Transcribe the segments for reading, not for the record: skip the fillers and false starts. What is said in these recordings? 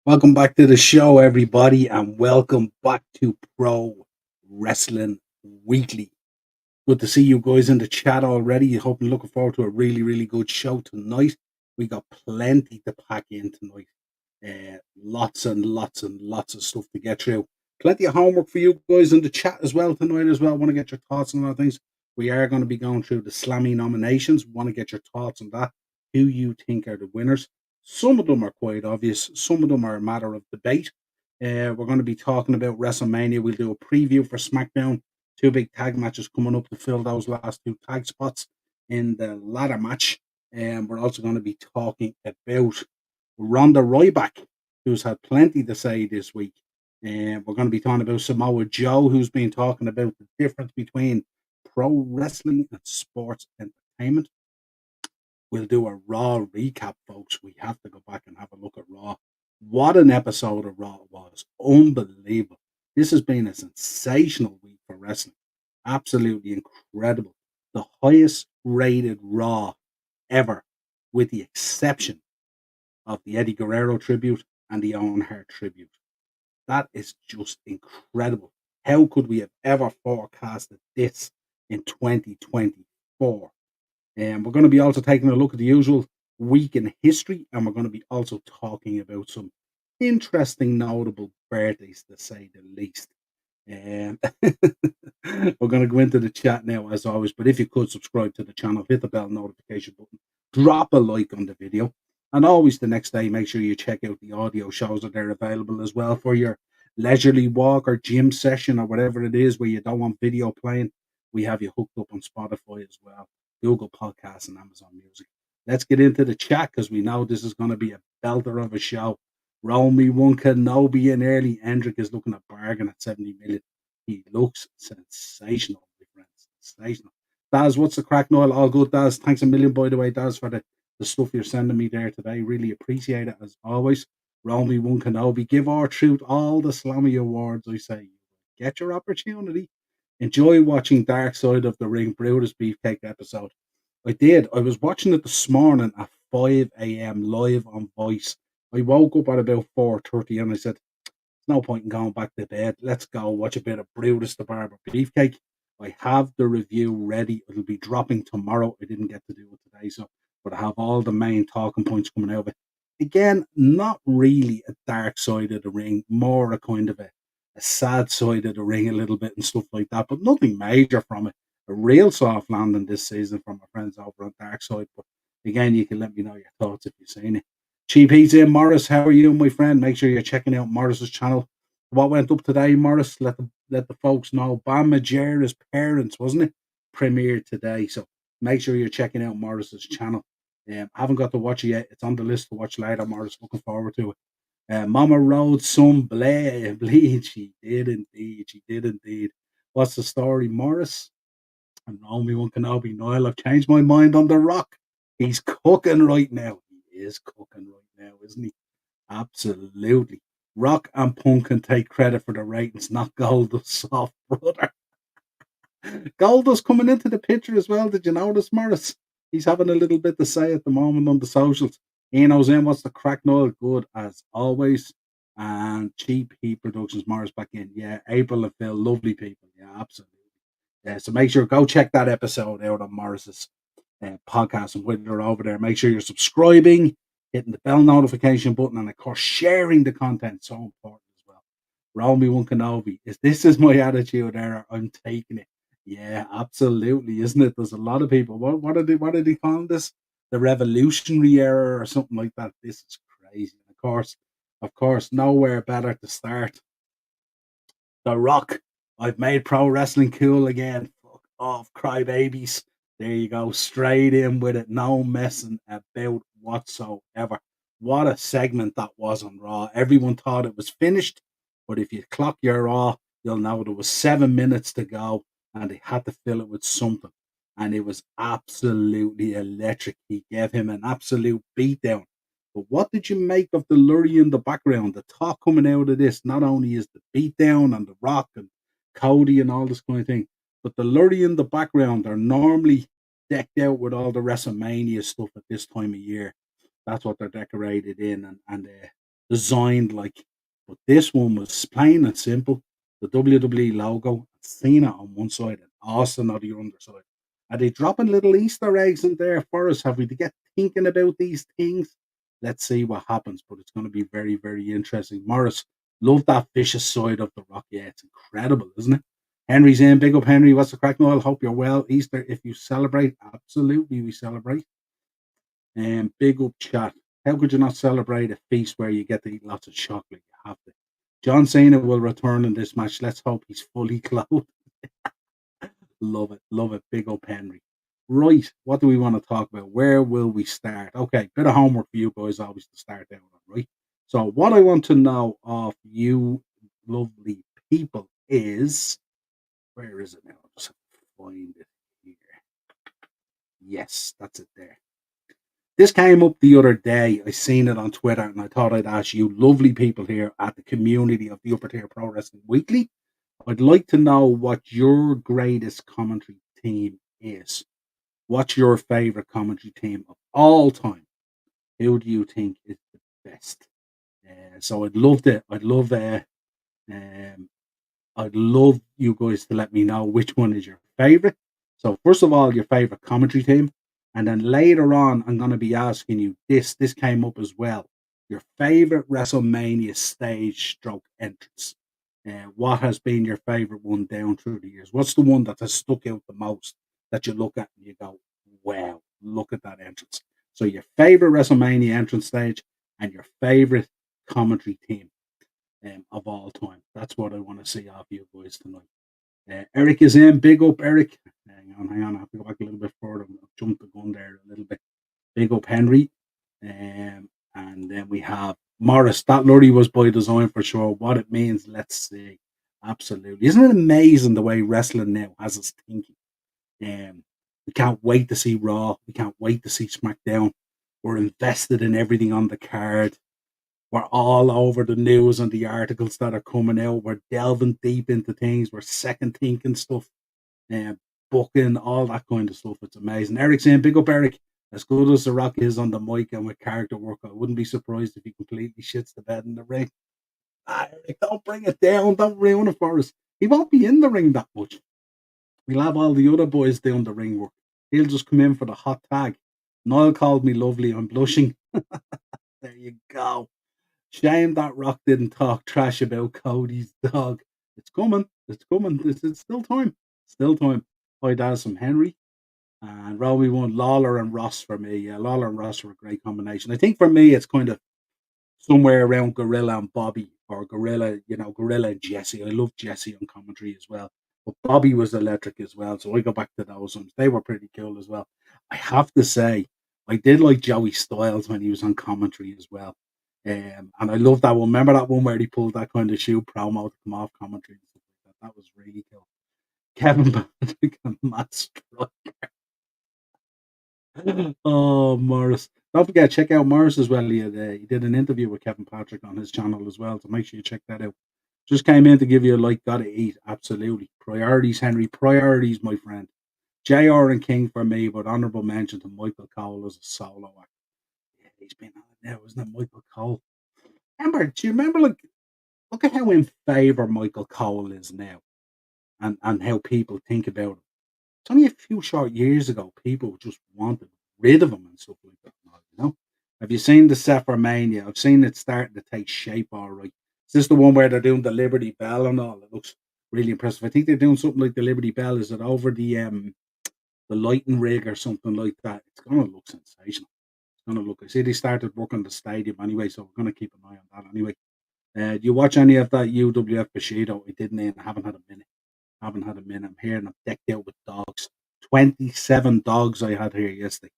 Welcome back to the show, everybody, and welcome back to Pro Wrestling Weekly. Good to see you guys in the chat already. Hope and looking forward to a really good show tonight. We got plenty to pack in tonight. Lots of stuff to get through. Plenty of homework for you guys in the chat as well tonight as well. Want to get your thoughts on other things. We are going to be going through the Slammy nominations. Want to get your thoughts on that. Who you think are the winners. Some of them are quite obvious. Some of them are a matter of debate. We're going to be talking about WrestleMania. We'll do a preview for SmackDown. Two big tag matches coming up to fill those last two tag spots in the ladder match. And we're also going to be talking about Ronda Ryback, who's had plenty to say this week. And we're going to be talking about Samoa Joe, who's been talking about the difference between pro wrestling and sports entertainment. We'll do a Raw recap, folks. We have to go back and have a look at Raw. What an episode of Raw it was. Unbelievable. This has been a sensational week for wrestling. Absolutely incredible. The highest rated Raw ever, with the exception of the Eddie Guerrero tribute and the Owen Hart tribute. That is just incredible. How could we have ever forecasted this in 2024? And we're going to be also taking a look at the usual week in history, and we're going to be also talking about some interesting, notable birthdays, to say the least. And we're going to go into the chat now, as always. But if you could subscribe to the channel, hit the bell notification button, drop a like on the video, and always the next day, make sure you check out the audio shows that are available as well for your leisurely walk or gym session or whatever it is where you don't want video playing. We have you hooked up on Spotify as well, Google Podcasts, and Amazon Music. Let's get into the chat because we know this is going to be a belter of a show. Roll me one Kenobi in early. Hendrick is looking at bargain at 70 million. He looks sensational, my friends. Sensational. Daz, what's the crack, Niall? All good, Daz. Thanks a million, by the way, Daz, for the stuff you're sending me there today. Really appreciate it, as always. Roll me one Kenobi. Give our truth all the Slammy awards, I say. Get your opportunity. Enjoy watching Dark Side of the Ring, Brutus Beefcake episode. I did. I was watching it this morning at 5 a.m. live on Voice. I woke up at about 4:30 and I said, "No point in going back to bed. Let's go watch a bit of Brutus the Barber Beefcake." I have the review ready. It'll be dropping tomorrow. I didn't get to do it today, but I have all the main talking points coming out of it. Again, not really a dark side of the ring, more a kind of a sad side of the ring, a little bit and stuff like that, but nothing major from it. A real soft landing this season from my friends over on Dark Side. But again, you can let me know your thoughts if you've seen it. Cheap Heat's in. Morris, how are you, my friend? Make sure you're checking out Morris's channel. What went up today, Morris? Let the folks know. Bam Margera's Parents, wasn't it? Premiered today. So make sure you're checking out Morris's channel. Haven't got to watch it yet. It's on the list to watch later, Morris. Looking forward to it. Mama rode some bleed. She did indeed. She did indeed. What's the story, Morris? And Romy one Kenobi, Niall, I've changed my mind on The Rock. He's cooking right now. He is cooking right now, isn't he? Absolutely. Rock and Punk can take credit for the ratings, not Goldust, soft brother. Goldust coming into the picture as well. Did you notice, Morris? He's having a little bit to say at the moment on the socials. Eno's in. What's the crack, Noel? Good as always. And Cheap Heat Productions, Morris back in. Yeah, April and Phil, lovely people. Yeah, absolutely. Yeah, so make sure go check that episode out on Morris's podcast and when you're over there. Make sure you're subscribing, hitting the bell notification button, and of course sharing the content. So important as well. Roll me one Kenobi. This is my attitude era. I'm taking it. Yeah, absolutely, isn't it? There's a lot of people. What did they call this? The revolutionary era or something like that. This is crazy. Of course, nowhere better to start. The Rock. I've made pro wrestling cool again. Fuck off, crybabies. There you go. Straight in with it. No messing about whatsoever. What a segment that was on Raw. Everyone thought it was finished, but if you clock your Raw, you'll know there was 7 minutes to go and they had to fill it with something. And it was absolutely electric. He gave him an absolute beatdown. But what did you make of the lurry in the background? The talk coming out of this not only is the beatdown and the Rock and Cody and all this kind of thing, but the lurry in the background are normally decked out with all the WrestleMania stuff at this time of year. That's what they're decorated in, and designed like. But this one was plain and simple. The WWE logo, Cena on one side and Austin on the other side. Are they dropping little Easter eggs in there for us? Have we to get thinking about these things? Let's see what happens, but it's going to be very, very interesting. Morris, love that vicious side of the Rock. Yeah, it's incredible, isn't it? Henry's in. Big up, Henry. What's the crack, Niall? Hope you're well. Easter, if you celebrate, absolutely, we celebrate. And big up, chat. How could you not celebrate a feast where you get to eat lots of chocolate? You have to. John Cena will return in this match. Let's hope he's fully clothed. Love it. Love it. Big up, Henry. Right. What do we want to talk about? Where will we start? Okay. Bit of homework for you guys, always to start out on, right? So, what I want to know of you, lovely people, is where is it now? I'll just have to find it here. Yes, that's it there. This came up the other day. I seen it on Twitter and I thought I'd ask you, lovely people here at the community of the Upper Tier Pro Wrestling Weekly. I'd like to know what your greatest commentary team is. What's your favorite commentary team of all time? Who do you think is the best? So um, I'd love you guys to let me know which one is your favorite. So first of all, your favorite commentary team, and then later on, I'm going to be asking you this. This came up as well. Your favorite WrestleMania stage stroke entrance. What has been your favorite one down through the years? What's the one that has stuck out the most that you look at and you go, "Wow, look at that entrance." So your favorite WrestleMania entrance stage and your favorite commentary team of all time. That's what I want to see off you boys tonight. Eric is in. Big up, Eric. Hang on. I have to go back a little bit further. I've jumped the gun there a little bit. Big up, Henry. And then we have Morris. That lorry was by design for sure. What it means, let's see. Absolutely. Isn't it amazing the way wrestling now has us thinking? We can't wait to see Raw. We can't wait to see SmackDown. We're invested in everything on the card. We're all over the news and the articles that are coming out. We're delving deep into things. We're second thinking stuff, and booking, all that kind of stuff. It's amazing. Eric's saying, big up, Eric. As good as The Rock is on the mic and with character work, I wouldn't be surprised if he completely shits the bed in the ring. Eric, don't bring it down. Don't ruin it for us. He won't be in the ring that much. We'll have all the other boys doing the ring work. He'll just come in for the hot tag. Niall called me lovely. I'm blushing. There you go. Shame that Rock didn't talk trash about Cody's dog. It's coming. It's coming. It's still time. Still time. I'd add some Henry. And Robbie won Lawler and Ross for me. Yeah, Lawler and Ross were a great combination. I think for me, it's kind of somewhere around Gorilla and Bobby, or Gorilla, Gorilla and Jesse. I love Jesse on commentary as well. But Bobby was electric as well. So I go back to those ones. They were pretty cool as well. I have to say, I did like Joey Styles when he was on commentary as well. And I love that one. Remember that one where he pulled that kind of shoe promo to come off commentary and stuff like that? That was really cool. Kevin Patrick and Matt Striker. Oh, Morris. Don't forget, check out Morris as well. He did an interview with Kevin Patrick on his channel as well. So make sure you check that out. Just came in to give you a like, gotta eat. Absolutely. Priorities, Henry. Priorities, my friend. JR and King for me, but honourable mention to Michael Cole as a solo act. Yeah, he's been on it now, isn't it? Michael Cole. Do you remember, like, look at how in favour Michael Cole is now, and how people think about him. It's only a few short years ago, people just wanted rid of him and stuff like that. Have you seen the Sepharmania? I've seen it starting to take shape all right. Is this the one where they're doing the Liberty Bell and all? It looks really impressive. I think they're doing something like the Liberty Bell. Is it over the lighting rig or something like that? It's gonna look sensational. It's gonna look. I see they started working the stadium anyway, so we're gonna keep an eye on that anyway. Do you watch any of that UWF Bushido? I didn't. I haven't had a minute. I'm here and I'm decked out with dogs. 27 dogs I had here yesterday.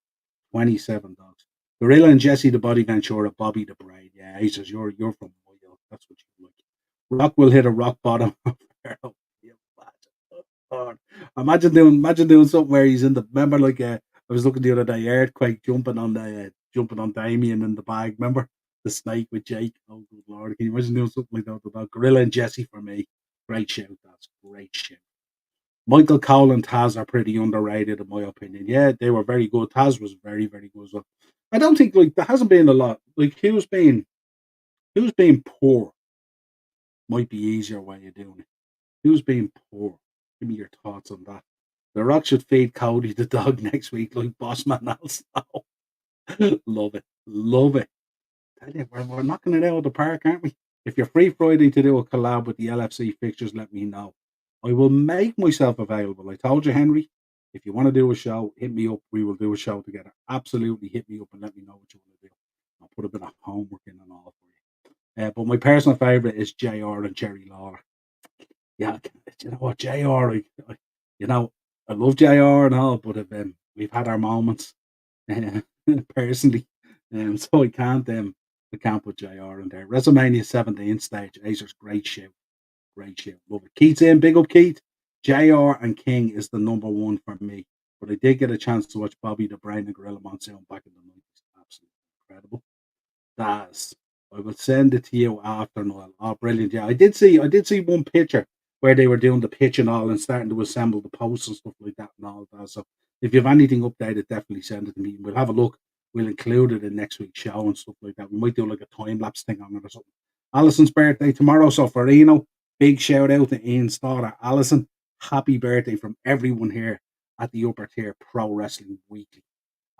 27 dogs. Gorilla and Jesse the Body Ventura, Bobby the Bride. Yeah, he says you're from Royal. That's what you like. Rock will hit a rock bottom. Imagine doing something where he's in the. Remember, like I was looking the other day, Earthquake jumping on Damien in the bag. Remember the snake with Jake? Oh good lord! Can you imagine doing something like that about Gorilla and Jesse for me? Great shout, that's great shout. Michael Cole and Taz are pretty underrated in my opinion. Yeah, they were very good. Taz was very, very good as well. I don't think like there hasn't been a lot. Like who's been Who's being poor might be easier way of doing it. Who's being poor? Give me your thoughts on that. The Rock should feed Cody the dog next week like Bossman also. Love it. Love it. Tell you, we're knocking it out of the park, aren't we? If you're free Friday to do a collab with the LFC fixtures, let me know. I will make myself available. I told you, Henry, if you want to do a show, hit me up. We will do a show together. Absolutely hit me up and let me know what you want to do. I'll put a bit of homework in and all for you. But my personal favourite is JR and Jerry Lawler. Yeah, you know what, JR, you know, I love JR and all, but we've had our moments uh, personally, so I can't put JR in there. WrestleMania 17 stage, Acer's great show, great show, love it. Keith's in, big up Keith. JR and King is the number one for me, but I did get a chance to watch Bobby the Brain and Gorilla Monsoon back in the 90s. Absolutely incredible. That's I will send it to you after Noel. Oh, brilliant! Yeah, I did see one picture where they were doing the pitch and all, and starting to assemble the posts and stuff like that and all that. So if you have anything updated, definitely send it to me. We'll have a look. We'll include it in next week's show and stuff like that. We might do like a time lapse thing on it or something. Alison's birthday tomorrow, so for Eno, big shout out to Ian's daughter, Alison. Happy birthday from everyone here at the Upper Tier Pro Wrestling Weekly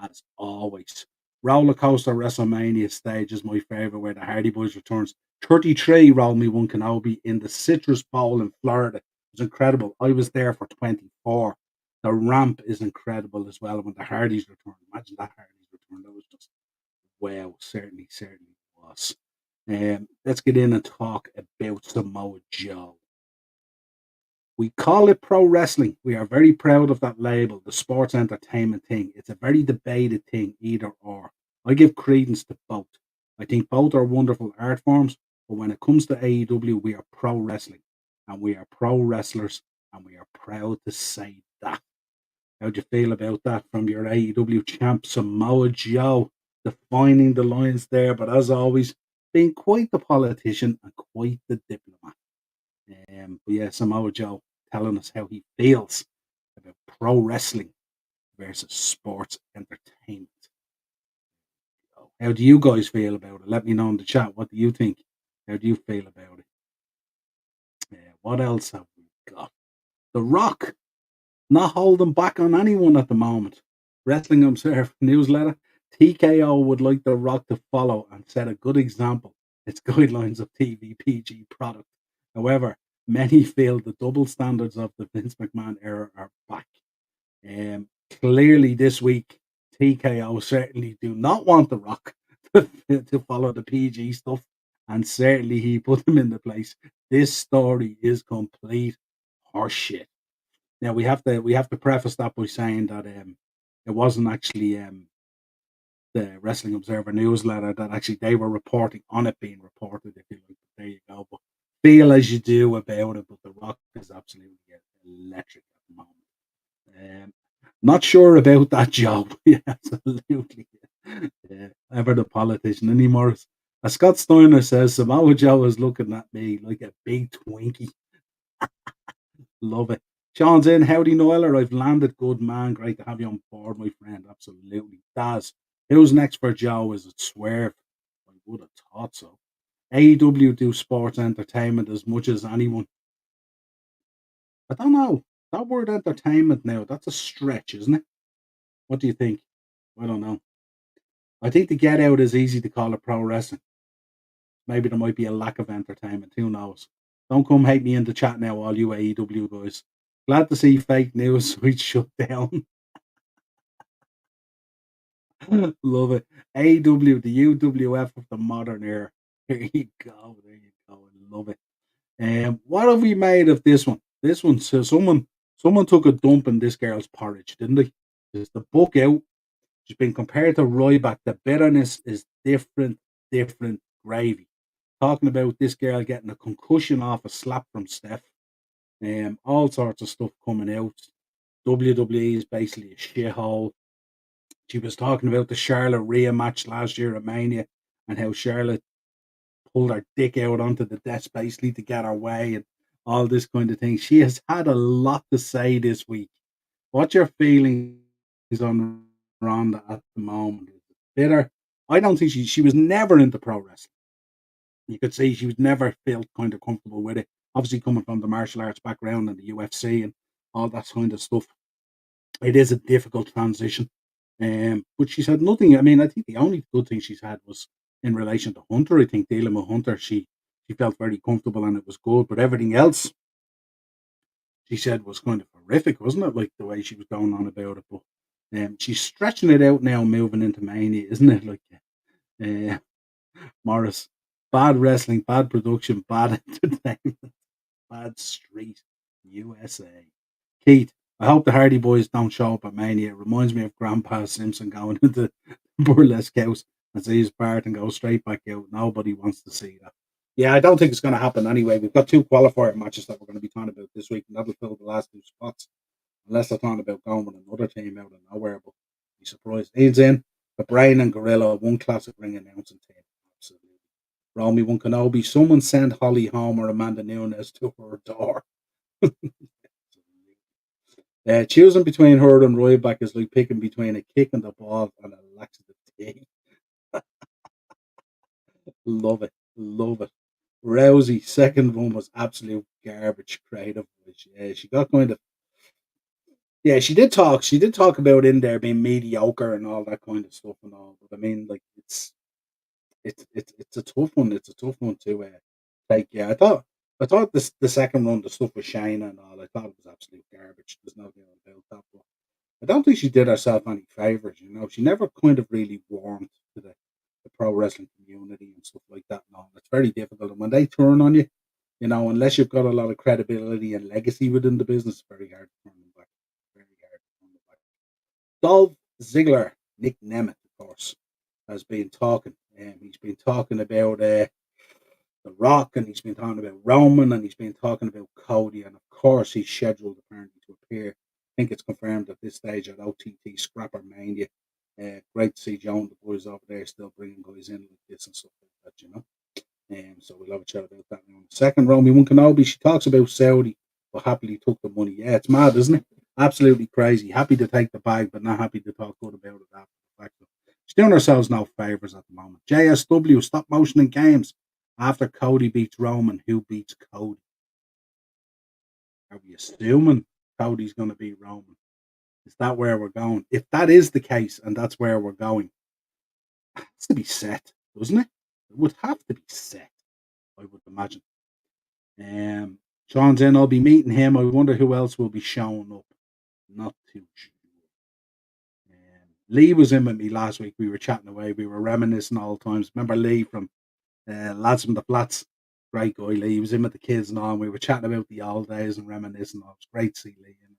as always. Roller Coaster WrestleMania stage is my favorite, where the Hardy Boys returns. 33 Roll Me One Kenobi in the Citrus Bowl in Florida. It was incredible. I was there for 24. The ramp is incredible as well when the Hardys return. Imagine that Hardys return. That was just wow. Certainly was. Let's get in and talk about Samoa Joe. We call it pro wrestling. We are very proud of that label, the sports entertainment thing. It's a very debated thing, either or. I give credence to both. I think both are wonderful art forms, but when it comes to AEW, we are pro wrestling and we are pro wrestlers, and we are proud to say that. How do you feel about that from your AEW champ Samoa Joe? Defining the lines there, but as always, being quite the politician and quite the diplomat. But yeah, Samoa Joe telling us how he feels about pro wrestling versus sports entertainment. How do you guys feel about it? Let me know in the chat. What do you think? How do you feel about it? What else have we got? The Rock not holding back on anyone at the moment. Wrestling Observer newsletter. TKO would like The Rock to follow and set a good example. Its guidelines of TV PG product. However, many feel the double standards of the Vince McMahon era are back. Clearly, this week, TKO certainly do not want The Rock to follow the PG stuff, and certainly he put them in the place. This story is complete horseshit. Now we have to preface that by saying that it wasn't actually the Wrestling Observer newsletter that actually they were reporting on it being reported. If you like, there you go. But feel as you do about it. But The Rock is absolutely electric at the moment. Not sure about that job. Yeah, absolutely. Yeah, ever the politician anymore. As Scott Steiner says, Samoa Joe is looking at me like a big Twinkie. Love it. Sean's in. Howdy, Niall. I've landed. Good man. Great to have you on board, my friend. Absolutely. Daz. Who's next for Joe? Is it Swerve? I would have thought so. AEW do sports entertainment as much as anyone. I don't know. That word entertainment now, that's a stretch, isn't it? What do you think? I don't know. I think the Get Out is easy to call it pro wrestling. Maybe there might be a lack of entertainment. Who knows? Don't come hate me in the chat now, all you AEW guys. Glad to see fake news switch shut down. Love it. AW, the UWF of the modern era. There you go. There you go. I love it. What have we made of this one? This one says someone took a dump in this girl's porridge, didn't they? There's the book out. She's been compared to Ryback. The bitterness is different gravy. Talking about this girl getting a concussion off a slap from Steph. All sorts of stuff coming out. WWE is basically a shithole. She was talking about the Charlotte Rhea match last year at Mania and how Charlotte pulled her dick out onto the desk basically to get her way and all this kind of thing. She has had a lot to say this week. What's your feelings on Ronda at the moment? Is it bitter? I don't think she was never into pro wrestling. You could see she would never felt kind of comfortable with it. Obviously, coming from the martial arts background and the UFC and all that kind of stuff, it is a difficult transition. But she's had nothing. I mean, I think the only good thing she's had was in relation to Hunter. I think dealing with Hunter, she felt very comfortable and it was good. But everything else she said was kind of horrific, wasn't it? Like the way she was going on about it. But she's stretching it out now, moving into Mania, isn't it? Like uh, Morris, bad wrestling, bad production, bad entertainment. Bad Street, USA. Keith, I hope the Hardy Boys don't show up at Mania. It reminds me of Grandpa Simpson going into burlesque house and see his part and go straight back out. Nobody wants to see that. Yeah, I don't think it's going to happen anyway. We've got two qualifier matches that we're going to be talking about this week, and that'll fill the last two spots. Unless they're talking about going with another team out of nowhere, but be surprised. Ian's in. The Brain and Gorilla, one classic ring announcing team. Absolutely. Romy One Kenobi, someone send Holly home or Amanda Nunes to her door. Choosing between her and Ryback is like picking between a kick in the ball and a laxative tea. Love it. Love it. Rousey, second one was absolute garbage creative. Yeah, she got kind of yeah, she did talk. She did talk about in there being mediocre and all that kind of stuff and all. But I mean, like it's a tough one. It's a tough one to take. Yeah, I thought this the second run, the stuff with Shayna and all, I thought it was absolute garbage. There's no doubt about that. But I don't think she did herself any favors. She never kind of really warmed to the pro wrestling community and stuff like that. And all. It's very difficult, and when they turn on you, unless you've got a lot of credibility and legacy within the business, it's very hard to turn them back. Very hard to turn them back. Dolph Ziggler, Nick Nemeth, of course, has been talking. He's been talking about The Rock, and he's been talking about Roman, and he's been talking about Cody, and of course he's scheduled apparently to appear. I think it's confirmed at this stage at OTT Scrapper Mania. Great to see Joe and the boys over there still bringing guys in like this and stuff like that. So we'll have a chat about that now. Second, Romy One Kenobi, she talks about Saudi, but happily took the money. Yeah, it's mad, isn't it? Absolutely crazy. Happy to take the bag, but not happy to talk good about it after the fact. She's doing ourselves no favours at the moment. JSW, stop motion in games. After Cody beats Roman, who beats Cody? Are we assuming Cody's going to beat Roman? Is that where we're going? If that is the case and that's where we're going, it has to be set, doesn't it? It would have to be set, I would imagine. Sean's in. I'll be meeting him. I wonder who else will be showing up. Not too sure. Lee was in with me last week. We were chatting away. We were reminiscing all times. Remember Lee from Lads from the Flats? Great guy, Lee. He was in with the kids and all. And we were chatting about the old days and reminiscing. It was great to see Lee in.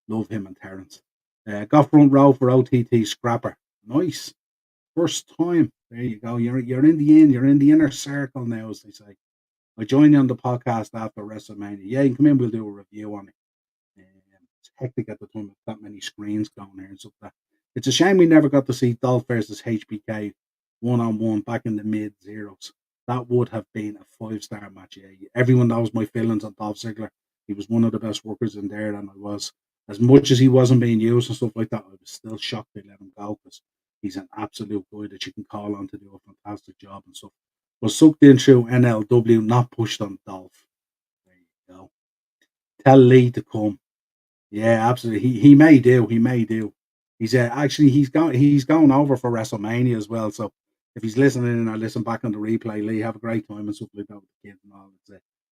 Love him and Terence. Got front row for OTT Scrapper. Nice. First time. There you go. You're in the in. You're in the inner circle now, as they say. I joined you on the podcast after WrestleMania. Yeah, you can come in. We'll do a review on it. It's hectic at the time with that many screens going there and stuff like that. It's a shame we never got to see Dolph versus HBK one-on-one back in the mid-zeros. That would have been a 5-star match. Yeah, everyone knows my feelings on Dolph Ziggler. He was one of the best workers in there, and I was, as much as he wasn't being used and stuff like that, I was still shocked they let him go because he's an absolute guy that you can call on to do a fantastic job and stuff. Was sucked in through NLW, not pushed on Dolph. There you go. Tell Lee to come. Yeah, absolutely. He may do. He may do. He's actually he's going over for WrestleMania as well. So if he's listening and I listen back on the replay, Lee, have a great time and stuff like that with the kids and all.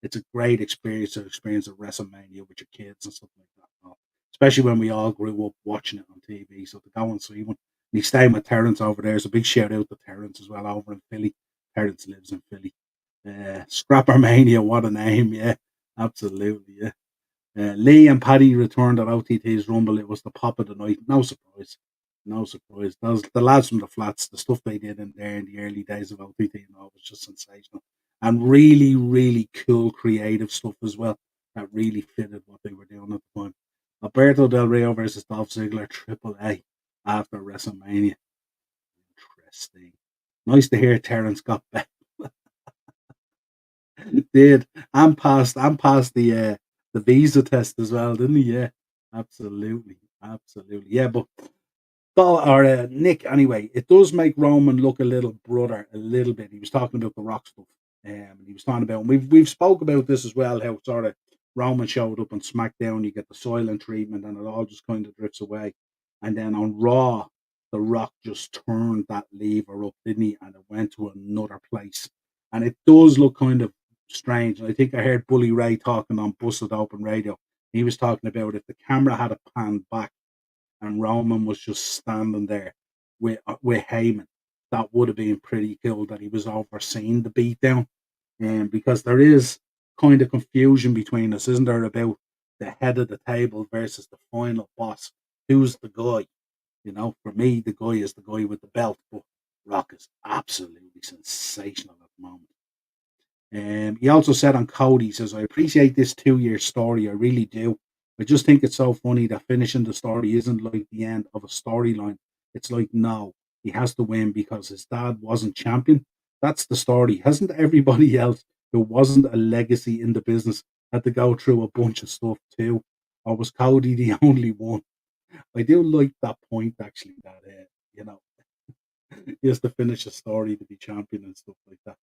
It's a great experience to experience at WrestleMania with your kids and stuff like that. Especially when we all grew up watching it on TV. So to go and see one. And he's staying with Terrence over there. So big shout out to Terrence as well over in Philly. Terrence lives in Philly. Scrapper Mania, what a name, yeah. Absolutely, yeah. Lee and Paddy returned at OTT's Rumble. It was the pop of the night. No surprise. No surprise. Those the lads from the flats, the stuff they did in there in the early days of OTT and all was just sensational. And really, really cool creative stuff as well that really fitted what they were doing at the time. Alberto Del Rio versus Dolph Ziggler, Triple A after WrestleMania. Interesting. Nice to hear Terrence got back. Did I'm past the visa test as well, didn't he? Yeah, absolutely, absolutely. Yeah, but Nick, anyway, it does make Roman look a little brother, a little bit. He was talking about the Rock stuff, and he was talking about, and we've spoke about this as well. How sort of Roman showed up on SmackDown, you get the silent treatment, and it all just kind of drifts away. And then on Raw, the Rock just turned that lever up, didn't he? And it went to another place, and it does look kind of strange. And I think I heard Bully Ray talking on Busted Open Radio. He was talking about if the camera had a pan back and Roman was just standing there with Heyman, that would have been pretty cool that he was overseeing the beatdown. And because there is kind of confusion between us, isn't there, about the head of the table versus the final boss? Who's the guy? For me, the guy is the guy with the belt, but Rock is absolutely sensational at the moment. He also said on Cody, he says, I appreciate this 2 year story. I really do. I just think it's so funny that finishing the story isn't like the end of a storyline. It's like, no, he has to win because his dad wasn't champion. That's the story. Hasn't everybody else who wasn't a legacy in the business had to go through a bunch of stuff too? Or was Cody the only one? I do like that point, actually, that, you know, he has to finish a story to be champion and stuff like that.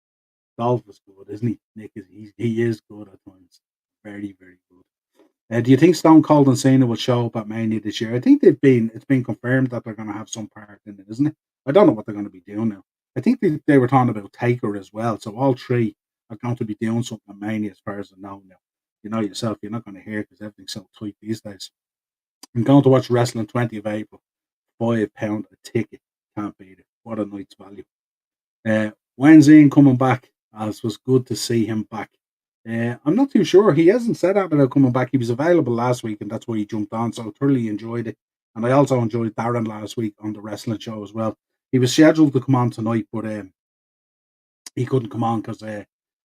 Dolph is good, isn't he? Nick is he is good at times. Very, very good. Do you think Stone Cold and Cena will show up at Mania this year? I think it's been confirmed that they're gonna have some part in it, isn't it? I don't know what they're gonna be doing now. I think they were talking about Taker as well. So all three are going to be doing something at Mania as far as I know now. You know yourself, you're not gonna hear because everything's so tight these days. I'm going to watch wrestling 20th of April. £5 a ticket. Can't beat it. What a night's value. When's Ian coming back? As was good to see him back. I'm not too sure. He hasn't said that about coming back. He was available last week, and that's why he jumped on. So I thoroughly enjoyed it. And I also enjoyed Darren last week on the wrestling show as well. He was scheduled to come on tonight, but he couldn't come on because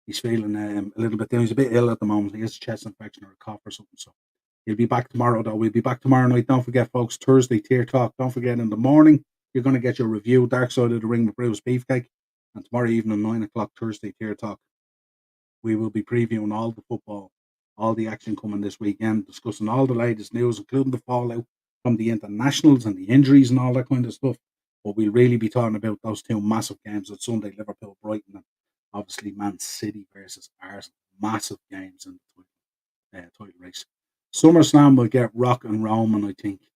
he's feeling a little bit down. He's a bit ill at the moment. He has a chest infection or a cough or something. So he'll be back tomorrow, though. We'll be back tomorrow night. Don't forget, folks, Thursday, Tier Talk. Don't forget, in the morning, you're going to get your review, Dark Side of the Ring with Bruce Beefcake. And tomorrow evening, 9 o'clock, Thursday, Tier Talk, we will be previewing all the football, all the action coming this weekend, discussing all the latest news, including the fallout from the internationals and the injuries and all that kind of stuff. But we'll really be talking about those two massive games on Sunday, Liverpool, Brighton, and obviously Man City versus Arsenal. Massive games in the title race. SummerSlam will get Rock and Roman, I think. Do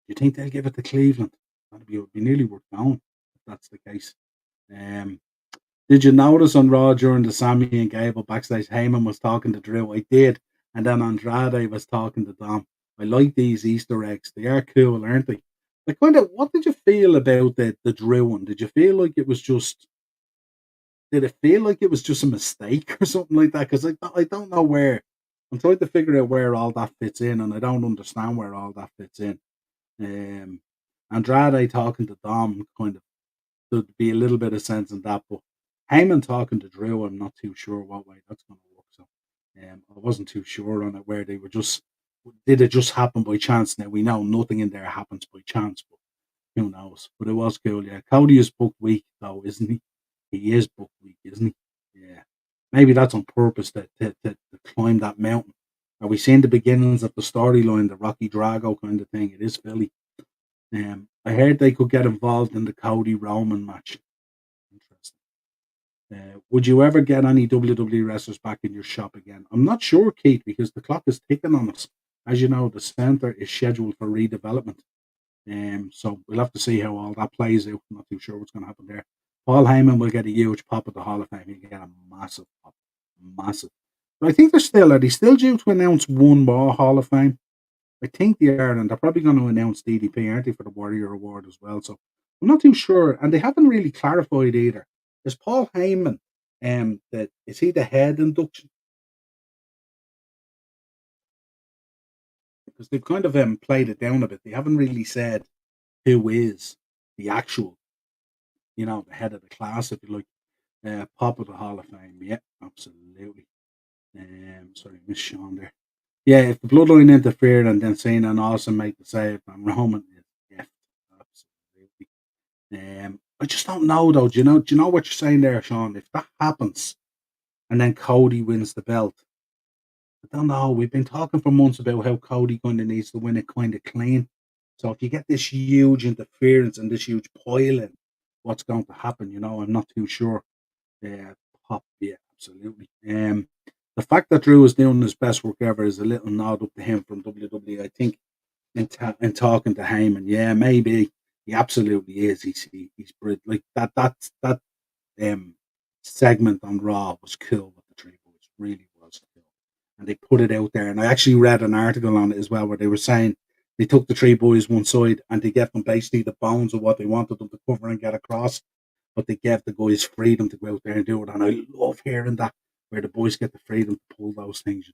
you think they'll give it to Cleveland? That'd be nearly worth going if that's the case. Did you notice on Raw during the Sami and Gable backstage, Heyman was talking to Drew? I did. And then Andrade was talking to Dom. I like these Easter eggs. They are cool, aren't they? Like, what did you feel about the Drew one? Did you feel like it was just, did it feel like it was just a mistake or something like that? Because I don't know where, I'm trying to figure out where all that fits in, and I don't understand where all that fits in. Andrade talking to Dom kind of, there'd be a little bit of sense in that, but Heyman talking to Drew, I'm not too sure what way that's going to work. So, I wasn't too sure on it where they were just, did it just happen by chance? Now we know nothing in there happens by chance, but who knows? But it was cool. Yeah, Cody is booked week though, isn't he? He is booked week, isn't he? Yeah, maybe that's on purpose to climb that mountain. Are we seeing the beginnings of the storyline, the Rocky Drago kind of thing? It is Philly. I heard they could get involved in the Cody Roman match. Interesting. Would you ever get any WWE wrestlers back in your shop again? I'm not sure, Keith, because the clock is ticking on us. As you know, the center is scheduled for redevelopment. So we'll have to see how all that plays out. I'm not too sure what's going to happen there. Paul Heyman will get a huge pop at the Hall of Fame. He'll get a massive pop. Massive. But I think are they still due to announce one more Hall of Fame? I think they are, and they're probably going to announce DDP, aren't they, for the Warrior Award as well? So I'm not too sure, and they haven't really clarified either. Is Paul Heyman, is he the head induction? Because they've kind of played it down a bit. They haven't really said who is the actual, the head of the class, if you like. Pop of the Hall of Fame, yeah, absolutely. Sorry, Miss Sean there. Yeah, if the bloodline interfered and then Cena and Austin make the save, and Roman is yeah, absolutely. I just don't know though. Do you know what you're saying there, Sean? If that happens and then Cody wins the belt, I don't know. We've been talking for months about how Cody kind of needs to win it kind of clean. So if you get this huge interference and this huge piling, what's going to happen? I'm not too sure. Yeah, pop, yeah, absolutely. The fact that Drew is doing his best work ever is a little nod up to him from WWE. I think in talking to Heyman, yeah, maybe he absolutely is. He's brilliant. Like that um segment on Raw was cool with the Three Boys, really was cool, and they put it out there. And I actually read an article on it as well where they were saying they took the Three Boys one side and they gave them basically the bones of what they wanted them to cover and get across, but they gave the guys freedom to go out there and do it. And I love hearing that where the boys get the freedom to pull those things.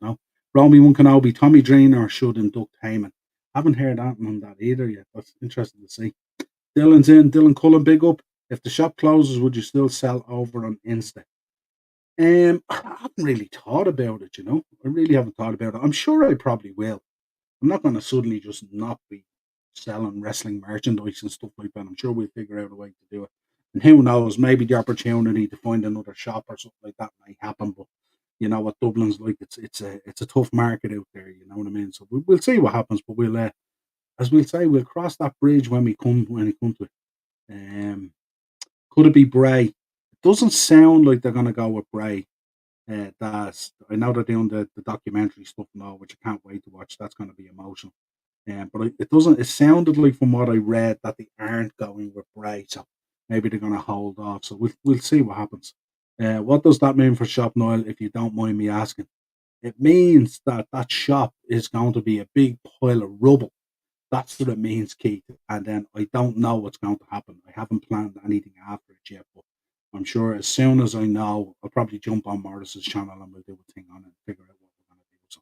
Romy One Kenobi, Tommy Dreamer should induct Heyman. Haven't heard that on that either yet. That's interesting to see. Dylan's in. Dylan Cullen, big up. If the shop closes, would you still sell over on Insta? I haven't really thought about it. I really haven't thought about it. I'm sure I probably will. I'm not going to suddenly just not be selling wrestling merchandise and stuff like that. I'm sure we'll figure out a way to do it. And who knows, maybe the opportunity to find another shop or something like that may happen. But you know what Dublin's like, it's a tough market out there, you know what I mean? So we'll see what happens, but we'll as we'll say, we'll cross that bridge when we come to it. Could it be Bray? It doesn't sound like they're gonna go with Bray. That's I know they're doing the documentary stuff and all, which I can't wait to watch. That's gonna be emotional. But it doesn't. It sounded like from what I read that they aren't going with Bray, so maybe they're going to hold off. So we'll see what happens. What does that mean for Shop Niall? If you don't mind me asking, it means that that shop is going to be a big pile of rubble. That's what it means, Keith. And then I don't know what's going to happen. I haven't planned anything after it yet, but I'm sure as soon as I know, I'll probably jump on Morris's channel and we'll do a thing on it and figure out what we're going to do. So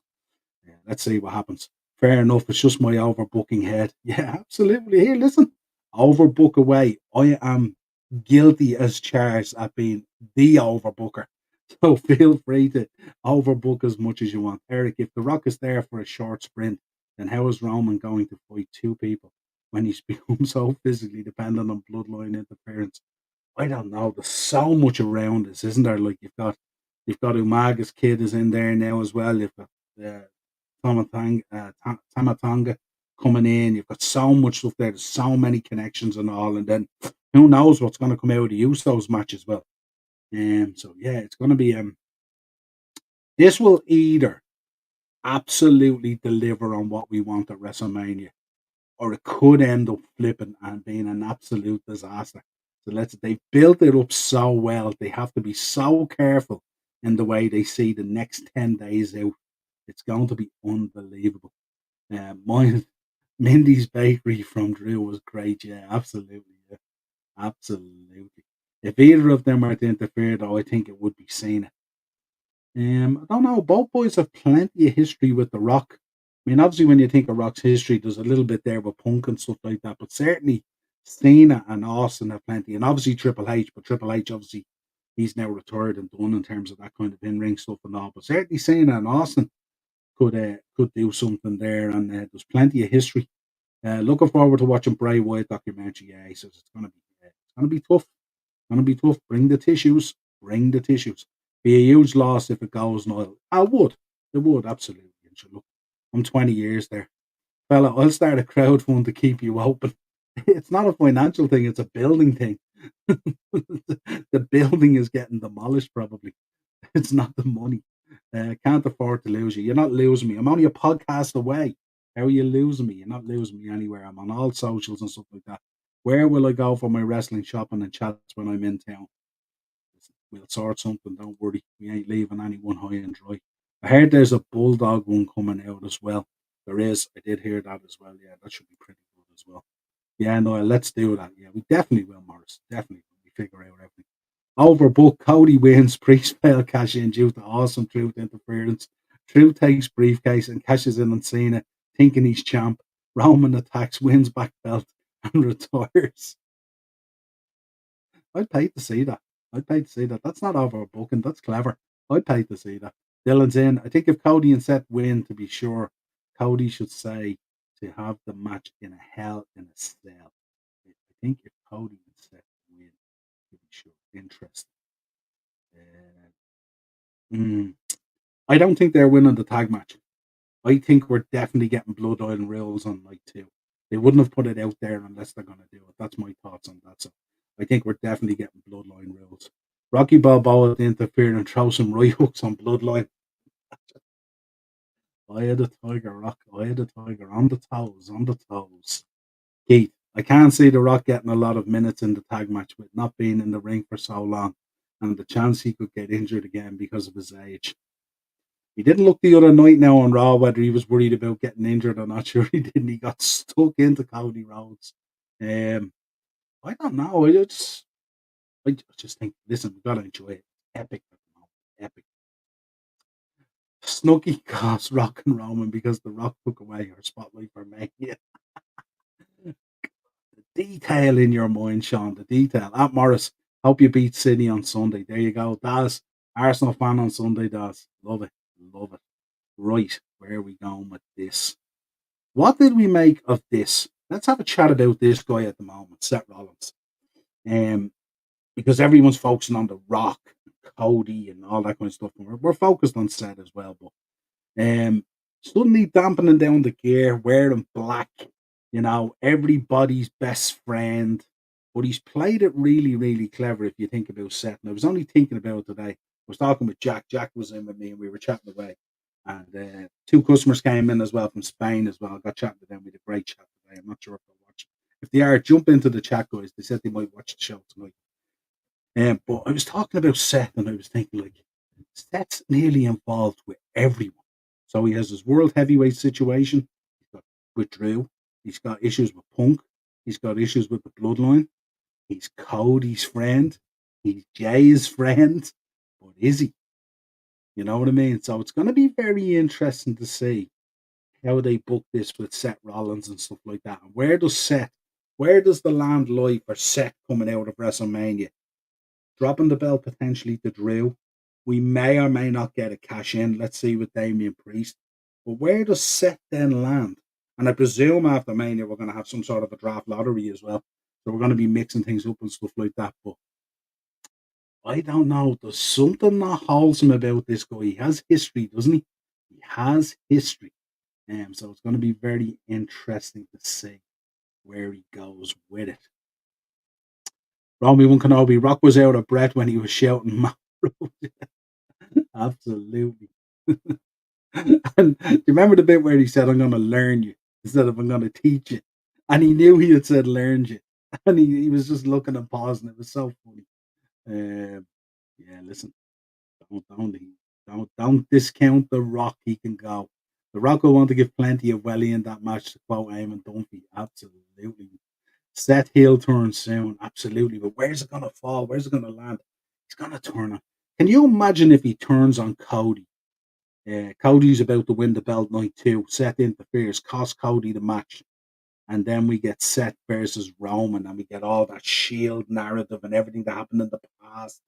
yeah, let's see what happens. Fair enough. It's just my overbooking head. Yeah, absolutely. Here, listen, overbook away. I am guilty as charged at being the overbooker. So feel free to overbook as much as you want. Eric, if The Rock is there for a short sprint, then how is Roman going to fight two people when he's become so physically dependent on bloodline interference? I don't know. There's so much around this, isn't there? Like you've got Umaga's kid is in there now as well. You've got uh, Tamatonga coming in. You've got so much stuff there. There's so many connections and all. And then who knows what's going to come out of the Usos match as well. So yeah, it's going to be this will either absolutely deliver on what we want at WrestleMania, or it could end up flipping and being an absolute disaster. So they've built it up so well. They have to be so careful in the way they see the next 10 days out. It's going to be unbelievable. Mine, Mindy's Bakery from Drew was great. Yeah, absolutely. Yeah, absolutely. If either of them were to interfere, though, I think it would be Cena. I don't know. Both boys have plenty of history with The Rock. I mean, obviously, when you think of Rock's history, there's a little bit there with Punk and stuff like that. But certainly, Cena and Austin have plenty, and obviously Triple H. But Triple H, obviously, he's now retired and done in terms of that kind of in ring stuff and all. But certainly, Cena and Austin could do something there, and there's plenty of history. Looking forward to watching Bray Wyatt documentary. Yeah, he says it's gonna be tough. It's gonna be tough. Bring the tissues. Bring the tissues. Be a huge loss if it goes, Niall. I would. It would absolutely. And sure, look, I'm 20 years there, fella. I'll start a crowdfund to keep you open. It's not a financial thing. It's a building thing. The building is getting demolished probably. It's not the money. Can't afford to lose you. You're not losing me. I'm only a podcast away. How are you losing me? You're not losing me anywhere. I'm on all socials and stuff like that. Where will I go for my wrestling shopping and chats when I'm in town? We'll sort something. Don't worry. We ain't leaving anyone high and dry. I heard there's a bulldog one coming out as well. There is. I did hear that as well. Yeah, that should be pretty good as well. Yeah, no, let's do that. Yeah, we definitely will, Morris. Definitely. We figure out everything. Overbook, Cody wins, Priest fail cash in due to awesome Truth interference. Truth takes briefcase and cashes in on Cena, thinking he's champ. Roman attacks, wins back belt, and retires. I'd pay to see that. I'd pay to see that. That's not overbooking. That's clever. I'd pay to see that. Dylan's in. I think if Cody and Seth win, to be sure, Cody should say to have the match in a hell in a cell. I think if Cody and Seth win, to be sure. Interesting. Uh, mm, I don't think they're winning the tag match. I think we're definitely getting Blood Oil and Rules on night two. They wouldn't have put it out there unless they're going to do it. That's my thoughts on that. So I think we're definitely getting bloodline rules. Rocky Balboa to interfere and throw some right hooks on bloodline. I had a tiger, Rock. I had a tiger on the toes, on the toes. Keith, I can't see The Rock getting a lot of minutes in the tag match with not being in the ring for so long and the chance he could get injured again because of his age. He didn't look the other night now on Raw whether he was worried about getting injured or not. Sure he didn't. He got stuck into Cody Rhodes. Um, I don't know. I just think, listen, we gotta enjoy it. Epic at the moment. Epic. Snooky cost Rock and Roman because The Rock took away her spotlight for Mania. Detail in your mind, Sean. The detail. At Morris, hope you beat City on Sunday. There you go. Daz, Arsenal fan on Sunday, Daz. Love it. Love it. Right. Where are we going with this? What did we make of this? Let's have a chat about this guy at the moment, Seth Rollins. Um, because everyone's focusing on The Rock, Cody, and all that kind of stuff. And we're focused on Seth as well, but suddenly dampening down the gear, wearing black, everybody's best friend. But he's played it really, really clever if you think about Seth. And I was only thinking about it today. I was talking with Jack. Jack was in with me and we were chatting away. And two customers came in as well from Spain as well. I got chatting to them. We had a great chat today. I'm not sure if they'll watch. If they are, jump into the chat, guys. They said they might watch the show tonight. But I was talking about Seth and I was thinking, like, Seth's nearly involved with everyone. So he has his world heavyweight situation. He's got with Drew. He's got issues with Punk. He's got issues with the Bloodline. He's Cody's friend. He's Jay's friend. But is he? You know what I mean? So it's going to be very interesting to see how they book this with Seth Rollins and stuff like that. And where does the land lie for Seth coming out of WrestleMania? Dropping the belt potentially to Drew. We may or may not get a cash in. Let's see with Damian Priest. But where does Seth then land? And I presume after Mania we're going to have some sort of a draft lottery as well. So we're going to be mixing things up and stuff like that. But I don't know. There's something not wholesome about this guy. He has history, doesn't he? He has history. So it's going to be very interesting to see where he goes with it. Romy One Kenobi, Rock was out of breath when he was shouting Absolutely. And do you remember the bit where he said, I'm going to learn you instead of I'm going to teach you? And he knew he had said learned you. And he was just looking and pausing. It was so funny. Yeah, listen, don't discount The Rock. He can go. The Rock will want to give plenty of welly in that match to quote Eamon Dunphy. Absolutely. Seth heel turn soon. Absolutely. But where's it going to fall? Where's it going to land? He's going to turn on. Can you imagine if he turns on Cody? Cody's about to win the belt night 2. Seth interferes, costs Cody the match. And then we get Seth versus Roman, and we get all that Shield narrative and everything that happened in the past.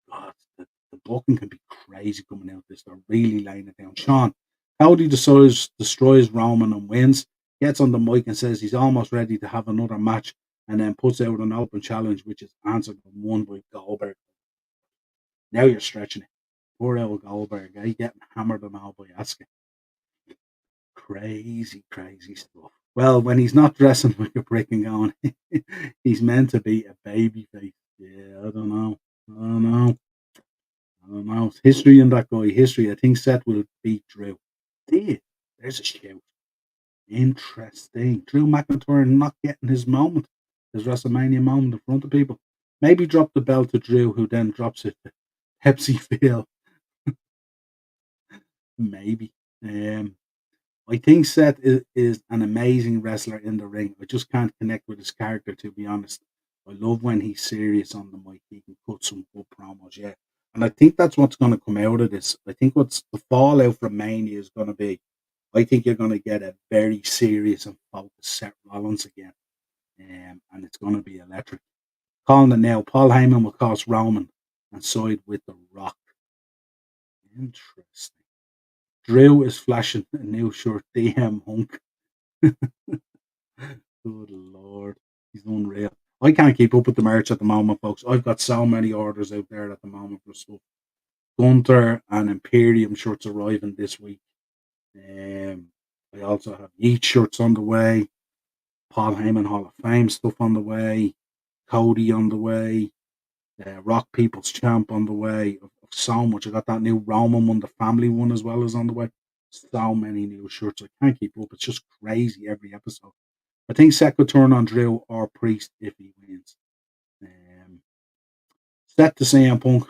God, the booking can be crazy coming out this. They're really laying it down. Sean, Cody destroys Roman and wins, gets on the mic and says he's almost ready to have another match, and then puts out an open challenge, which is answered and won by Goldberg. Now you're stretching it. Poor old Goldberg, getting hammered and all by Asuka. Crazy, crazy stuff. Well, when he's not dressing like a brick and going, he's meant to be a baby face. Yeah, I don't know. History in that guy. History. I think Seth will beat Drew. There's a shout. Interesting. Drew McIntyre not getting his moment, his WrestleMania moment in front of people. Maybe drop the belt to Drew, who then drops it to Pepsi Phil. Maybe. I think Seth is an amazing wrestler in the ring. I just can't connect with his character, to be honest. I love when he's serious on the mic. He can put some good promos, yeah. And I think that's what's going to come out of this. I think what's the fallout from Mania is going to be, I think you're going to get a very serious and focused Seth Rollins again. And it's going to be electric. Calling it now, Paul Heyman will cost Roman and side with The Rock. Interesting. Drew is flashing a new shirt, DM Hunk. Good Lord. He's unreal. I can't keep up with the merch at the moment, folks. I've got so many orders out there at the moment for stuff. Gunter and Imperium shirts arriving this week. I also have Yeet shirts on the way. Paul Heyman Hall of Fame stuff on the way, Cody on the way, Rock People's Champ on the way. So much. I got that new Roman one, the family one as well as on the way. So many new shirts. I can't keep up. It's just crazy every episode. I think Seth could turn on Drew or Priest if he wins. Um, Set to CM Punk.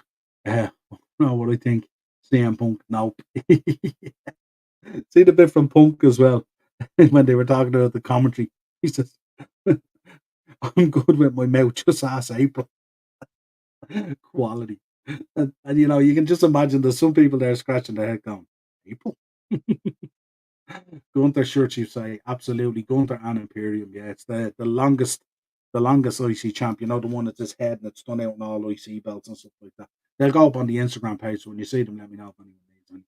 No, what I think. CM Punk, nope. See the bit from Punk as well when they were talking about the commentary. He says, I'm good with my mouth, just ask April. Quality. And, you can just imagine there's some people there scratching their head going, April? Gunther shirt, you say, absolutely. Gunther and Imperium, yeah. It's the longest IC champ, the one that's his head and it's done out in all IC belts and stuff like that. They'll go up on the Instagram page. So when you see them, let me know if anyone needs any.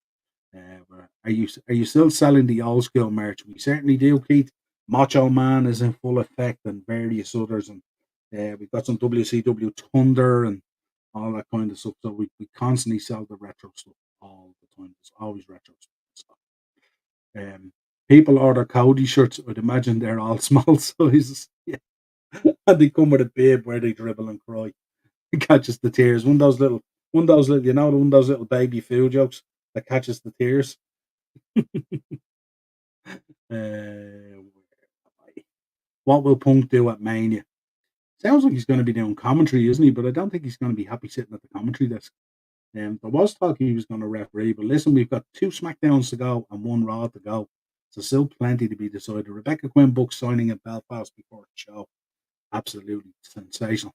Are you still selling the old school merch? We certainly do, Keith. Macho Man is in full effect, and various others, and we've got some WCW Thunder and all that kind of stuff. So we constantly sell the retro stuff all the time. There's always retro stuff. Um, People order Cody shirts. I'd imagine they're all small sizes. Yeah, and they come with a bib where they dribble and cry. It catches the tears. One of those little, one of those little baby food jokes that catches the tears. Uh, what will Punk do at Mania? Sounds like he's going to be doing commentary, isn't he? But I don't think he's going to be happy sitting at the commentary desk. There was talk he was going to referee, but listen, we've got 2 SmackDowns to go and 1 Raw to go. So still plenty to be decided. Rebecca Quinn book signing in Belfast before the show. Absolutely sensational.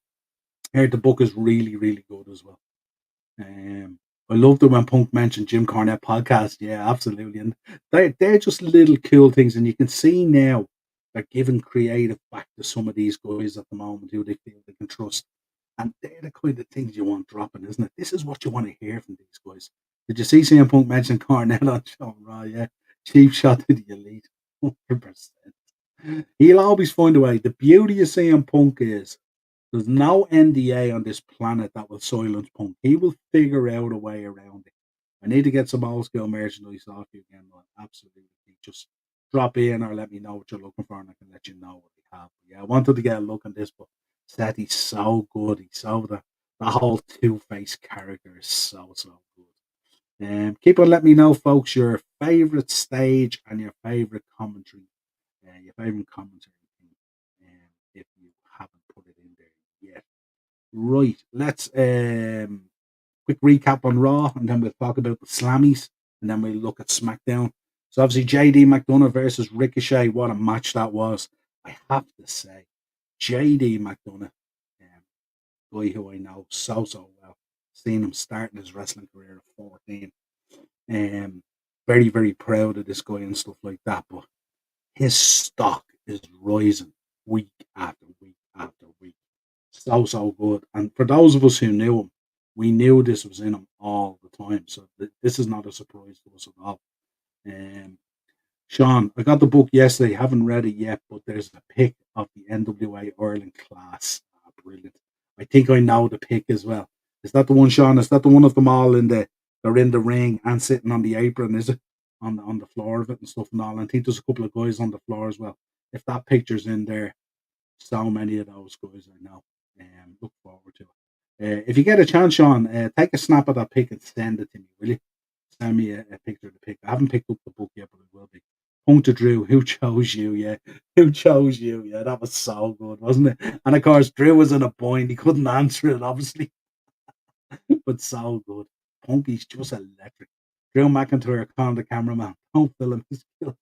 I heard the book is really, really good as well. I loved it when Punk mentioned Jim Cornette podcast. Yeah, absolutely. And they're just little cool things. And you can see now they're giving creative back to some of these guys at the moment who they feel they can trust. And they're the kind of things you want dropping, isn't it? This is what you want to hear from these guys. Did you see CM Punk mention Cornette on Show Raw? Yeah. Cheap shot to the elite. 100%. He'll always find a way. The beauty of CM Punk is there's no NDA on this planet that will silence Punk. He will figure out a way around it. I need to get some old school merchandise off you again. Man. Absolutely. Just drop in or let me know what you're looking for and I can let you know what we have. Yeah, I wanted to get a look at this, but Seth, he's so good. He's so the whole Two-Face character is so good. Keep on letting me know, folks, your favorite stage and your favorite commentary. Your favorite commentary if you haven't put it in there yet. Right, let's quick recap on Raw, and then we'll talk about the Slammies, and then we'll look at SmackDown. So obviously JD McDonough versus Ricochet, what a match that was. I have to say, JD McDonough, guy who I know so well, seen him starting his wrestling career at 14. Very, very proud of this guy and stuff like that, but his stock is rising week after week after week. So good. And for those of us who knew him, we knew this was in him all the time. So this is not a surprise to us at all. Sean, I got the book yesterday. Haven't read it yet, but there's a pic of the NWA Ireland class. Brilliant. I think I know the pic as well. Is that the one, Sean? Is that the one of them all they're in the ring and sitting on the apron, is it? On the floor of it and stuff and all. And I think there's a couple of guys on the floor as well. If that picture's in there, so many of those guys I know. Look forward to it. If you get a chance, Sean, take a snap of that pic and send it to me, will you? Send me a picture of the pic. I haven't picked up the book yet, but it will be. Punk to Drew, who chose you? Yeah, who chose you? Yeah, that was so good, wasn't it? And of course, Drew was in a bind; he couldn't answer it, obviously, but so good. Punky's just electric. Drew McIntyre calling the cameraman, "Don't film his kills."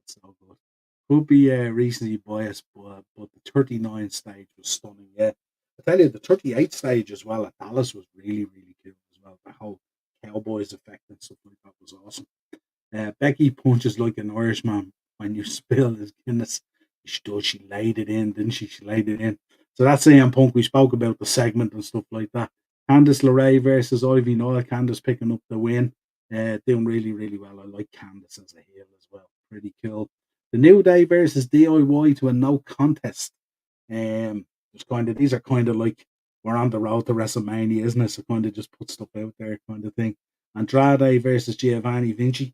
So good. Could be recently biased, but the 39 stage was stunning. Yeah, I tell you, the 38 stage as well at Dallas was really, really cool as well. The whole Cowboys effect and stuff like that was awesome. Becky punches like an Irishman when you spill his Guinness. She does. She laid it in, didn't she? She laid it in. So that's CM Punk. We spoke about the segment and stuff like that. Candice LeRae versus Ivy Noel. Candice picking up the win. Doing really, really well. I like Candice as a heel as well. Pretty cool. The New Day versus DIY to a no contest. These are kind of like we're on the road to WrestleMania, isn't it? So kind of just put stuff out there, kind of thing. Andrade versus Giovanni Vinci.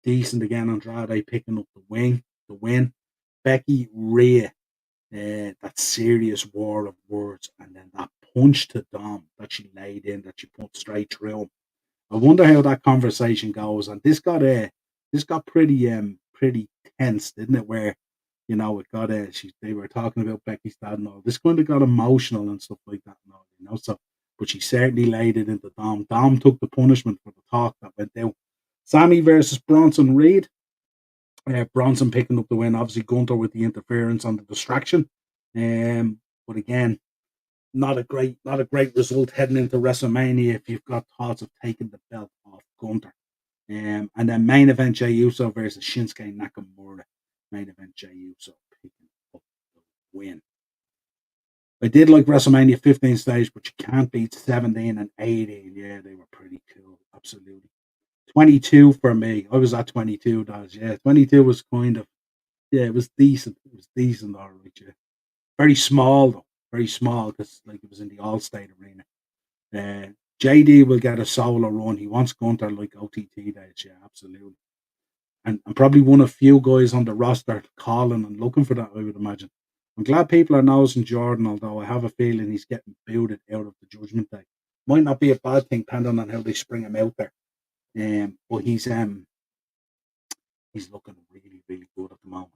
decent again. Andrade picking up the win. Becky, Rhea, that serious war of words, and then that punch to Dom that she laid in, that she put straight through him. I wonder how that conversation goes. And this got pretty tense, didn't it? Where it got they were talking about Becky's dad and all. This kind of got emotional and stuff like that and all. So but she certainly laid it into Dom. Dom took the punishment for the talk that went down. Sammy versus Bronson Reed. Bronson picking up the win. Obviously, Gunther with the interference on the distraction. But again, not a great result heading into WrestleMania if you've got thoughts of taking the belt off Gunther. And then main event Jey Uso versus Shinsuke Nakamura. Main event Jey Uso picking up the win. I did like WrestleMania 15 stage, but you can't beat 17 and 18. Yeah, they were pretty cool. Absolutely. 22 for me. I was at 22, Daz. Yeah, 22 was kind of, yeah, it was decent. It was decent, all right. Yeah. Very small, though. Very small because, like, it was in the All State Arena. JD will get a solo run. He wants Gunter like OTT days. Yeah, absolutely. And probably one of few guys on the roster calling and looking for that, I would imagine. I'm glad people are nosing Jordan, although I have a feeling he's getting booted out of the Judgment Day. Might not be a bad thing, depending on how they spring him out there. But he's looking really, really good at the moment.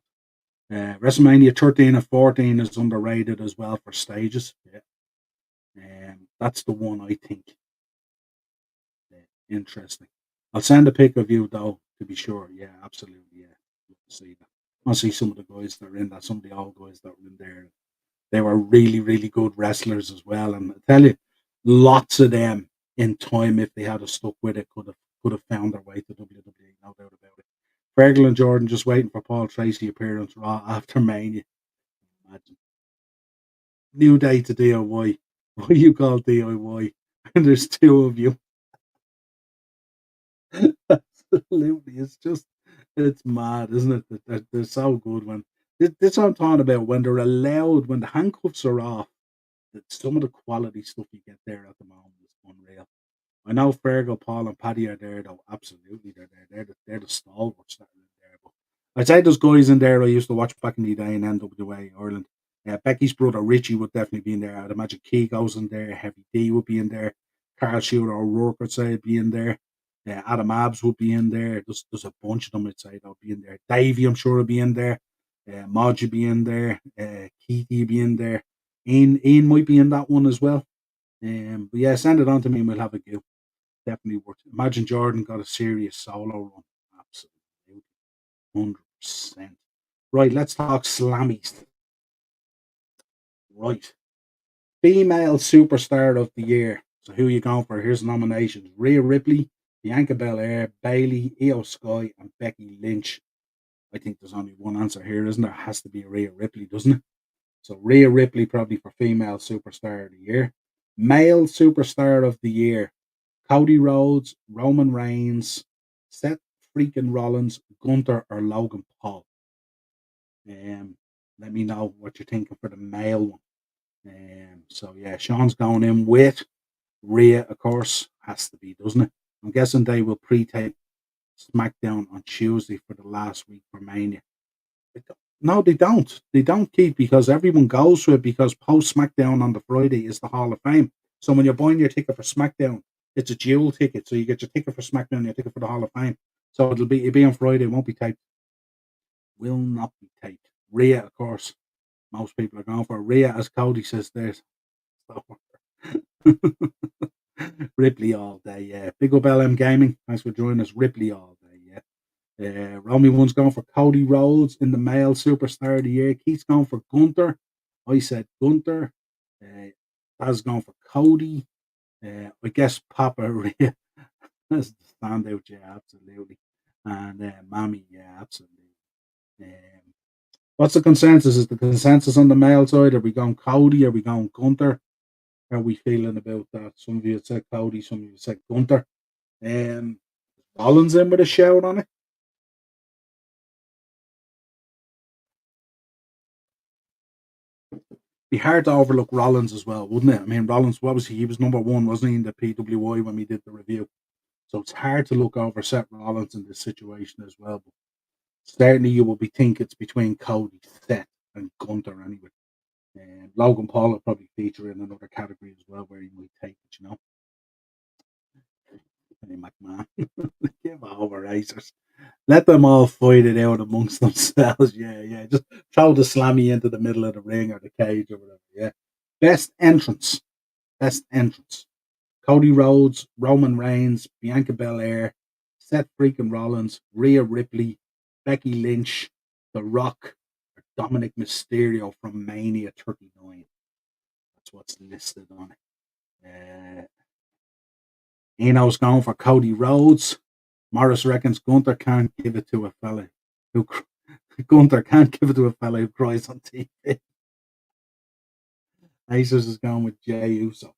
WrestleMania 13 and 14 is underrated as well for stages. Yeah. That's the one I think interesting. I'll send a pic of you though to be sure. Yeah, absolutely. Yeah, love to see that. I'll see some of the guys that are in that. Some of the old guys that were in there. They were really, really good wrestlers as well. And I tell you, lots of them in time, if they had stuck with it, could have found their way to WWE. No doubt about it. Fergal and Jordan just waiting for Paul Tracy appearance Raw after Mania. Imagine. New Day to DIY. What you call DIY? And there's two of you. Absolutely, it's mad, isn't it? That they're so good when this what I'm talking about when they're allowed when the handcuffs are off. That some of the quality stuff you get there at the moment is unreal. I know Fergal, Paul, and Paddy are there though. Absolutely, they're there. They're the stalwarts that are in there. But I'd say there's guys in there I used to watch back in the day in NWA Ireland. Becky's brother Richie would definitely be in there. I'd imagine Key goes in there. Heavy D would be in there. Carl Shooter O'Rourke would say would be in there. Adam Abs would be in there. There's a bunch of them I'd say that would be in there. Davey, I'm sure would be in there. Modge would be in there. Keithy would be in there. Ian might be in that one as well. But yeah, send it on to me and we'll have a go. Definitely worth it. Imagine Jordan got a serious solo run. Absolutely. 100%. Right, let's talk slammies. Right. Female superstar of the year. So who are you going for? Here's the nominations. Rhea Ripley, Bianca Belair, Bailey, Io Sky, and Becky Lynch. I think there's only one answer here, isn't there? It has to be Rhea Ripley, doesn't it? So Rhea Ripley probably for female superstar of the year. Male superstar of the year. Cody Rhodes, Roman Reigns, Seth freaking Rollins, Gunther, or Logan Paul. Let me know what you're thinking for the male one. So yeah, Sean's going in with Rhea, of course, has to be, doesn't it? I'm guessing they will pre-tape SmackDown on Tuesday for the last week for Mania. No, they don't. They don't keep because everyone goes to it because post SmackDown on the Friday is the Hall of Fame. So when you're buying your ticket for SmackDown, it's a dual ticket. So you get your ticket for SmackDown, your ticket for the Hall of Fame. So it'll be on Friday. It won't be taped. Will not be taped. Rhea, of course, most people are going for Rhea, as Cody says. There's Ripley all day. Yeah, big up LM Gaming. Thanks for joining us. Ripley all day. Yeah. Romy one's going for Cody Rhodes in the male superstar of the year. Keith's going for Gunther. I said Gunther. Taz going for Cody. I guess Papa Rhea as the standout. Yeah, absolutely. And Mammy, yeah, absolutely. What's the consensus? Is the consensus on the male side? Are we going Cody? Are we going Gunther? How are we feeling about that? Some of you had said Cody, some of you said Gunther. Rollins in with a shout on it. Be hard to overlook Rollins as well, wouldn't it? I mean, Rollins, what was he? He was number one, wasn't he, in the PWI when we did the review? So it's hard to look over Seth Rollins in this situation as well. But certainly you will be thinking it's between Cody, Seth, and Gunther anyway. And Logan Paul will probably feature in another category as well where he might take it, Hey, McMahon. Give over, racers. Let them all fight it out amongst themselves. Yeah. Just throw the Slammy into the middle of the ring or the cage or whatever. Yeah. Best entrance. Best entrance. Cody Rhodes, Roman Reigns, Bianca Belair, Seth freaking Rollins, Rhea Ripley, Becky Lynch, The Rock, or Dominic Mysterio from Mania 39. That's what's listed on it. Eno's going for Cody Rhodes. Morris reckons Gunther can't give it to a fella who Gunther can't give it to a fella who cries on TV. Aces is going with Jey Uso.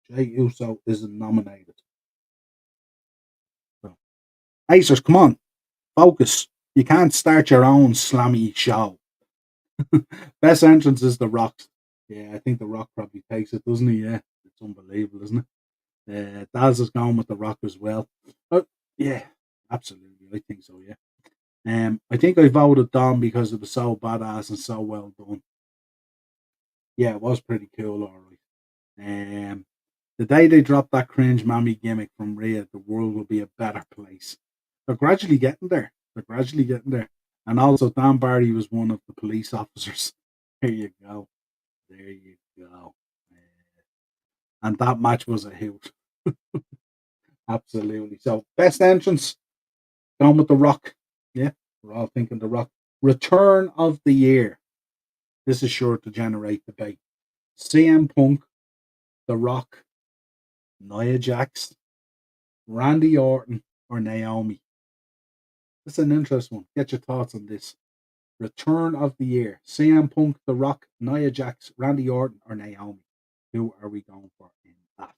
Jey Uso isn't nominated. So, Acers, come on, focus. You can't start your own Slammy show. Best entrance is The Rock. Yeah, I think The Rock probably takes it, doesn't he? Yeah, it's unbelievable, isn't it? Daz is going with The Rock as well. But yeah, absolutely, I think so. Yeah. I think I voted Dom because it was so badass and so well done. Yeah, it was pretty cool, all right. The day they drop that cringe mammy gimmick from Rhea, the world will be a better place. They're gradually getting there. And also, Dan Barry was one of the police officers. There you go. And that match was a hoot. Absolutely. So, best entrance, going with The Rock. Yeah, we're all thinking The Rock. Return of the year. This is sure to generate debate. CM Punk, The Rock, Nia Jax, Randy Orton, or Naomi. This is an interesting one. Get your thoughts on this. Return of the year. CM Punk, The Rock, Nia Jax, Randy Orton, or Naomi. Who are we going for in that?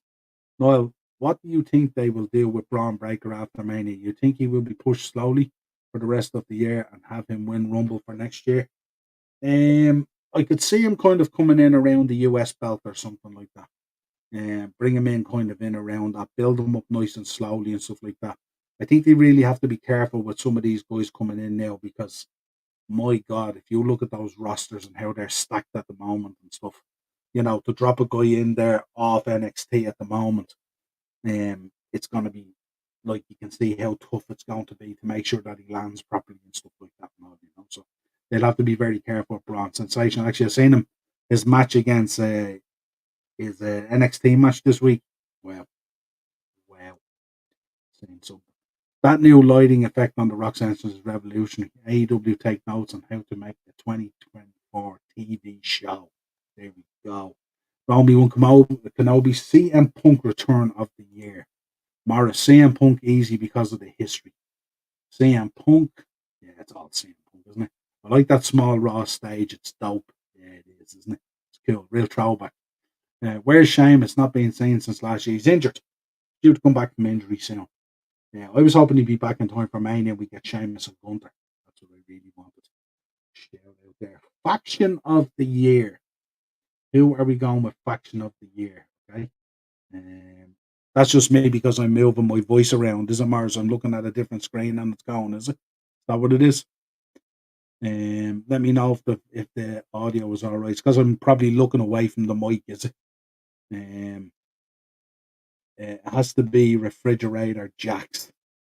Niall, what do you think they will do with Braun Breaker after Mania? You think he will be pushed slowly for the rest of the year and have him win Rumble for next year? I could see him kind of coming in around the US belt or something like that. And bring him in kind of in around that, build him up nice and slowly and stuff like that. I think they really have to be careful with some of these guys coming in now because my God, if you look at those rosters and how they're stacked at the moment and stuff, to drop a guy in there off NXT at the moment, it's going to be like you can see how tough it's going to be to make sure that he lands properly and stuff like that. So they'll have to be very careful with Braun. Sensation. Actually, I've seen his match against his NXT match this week. Wow. So that new lighting effect on the Rock's entrance is revolutionary. AEW take notes on how to make the 2024 TV show. There we go. Romy One Kenobi CM Punk return of the year. Morris CM Punk easy because of the history. CM Punk, yeah, it's all CM Punk, isn't it? I like that small Raw stage. It's dope. Yeah, it is, isn't it? It's cool. Real throwback. Where's Sheamus? Not being seen since last year. He's injured. Due to come back from injury soon. Yeah, I was hoping he'd be back in time for Mania. We get Sheamus and Gunther. That's what I really wanted. Shout out there. Faction of the year. Who are we going with faction of the year? Okay. That's just me because I'm moving my voice around. Is it, Mars? I'm looking at a different screen and it's going, is it? Is that what it is? Let me know if the audio is all right. It's because I'm probably looking away from the mic, is it? It has to be Refrigerator Jacks.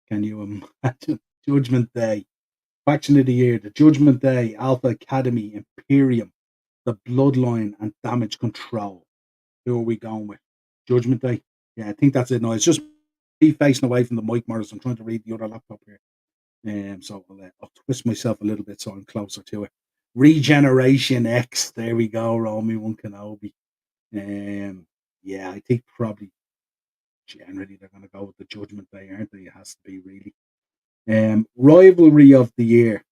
Can you imagine? Judgment Day. Faction of the Year, the Judgment Day, Alpha Academy, Imperium, the Bloodline, and Damage Control. Who are we going with? Judgment Day? Yeah, I think that's it. No, it's just me facing away from the mic, Morris. I'm trying to read the other laptop here. So I'll twist myself a little bit so I'm closer to it. Regeneration X. There we go, Romy One Kenobi. Yeah, I think probably generally they're going to go with the Judgment Day, aren't they? It has to be really. Rivalry of the year.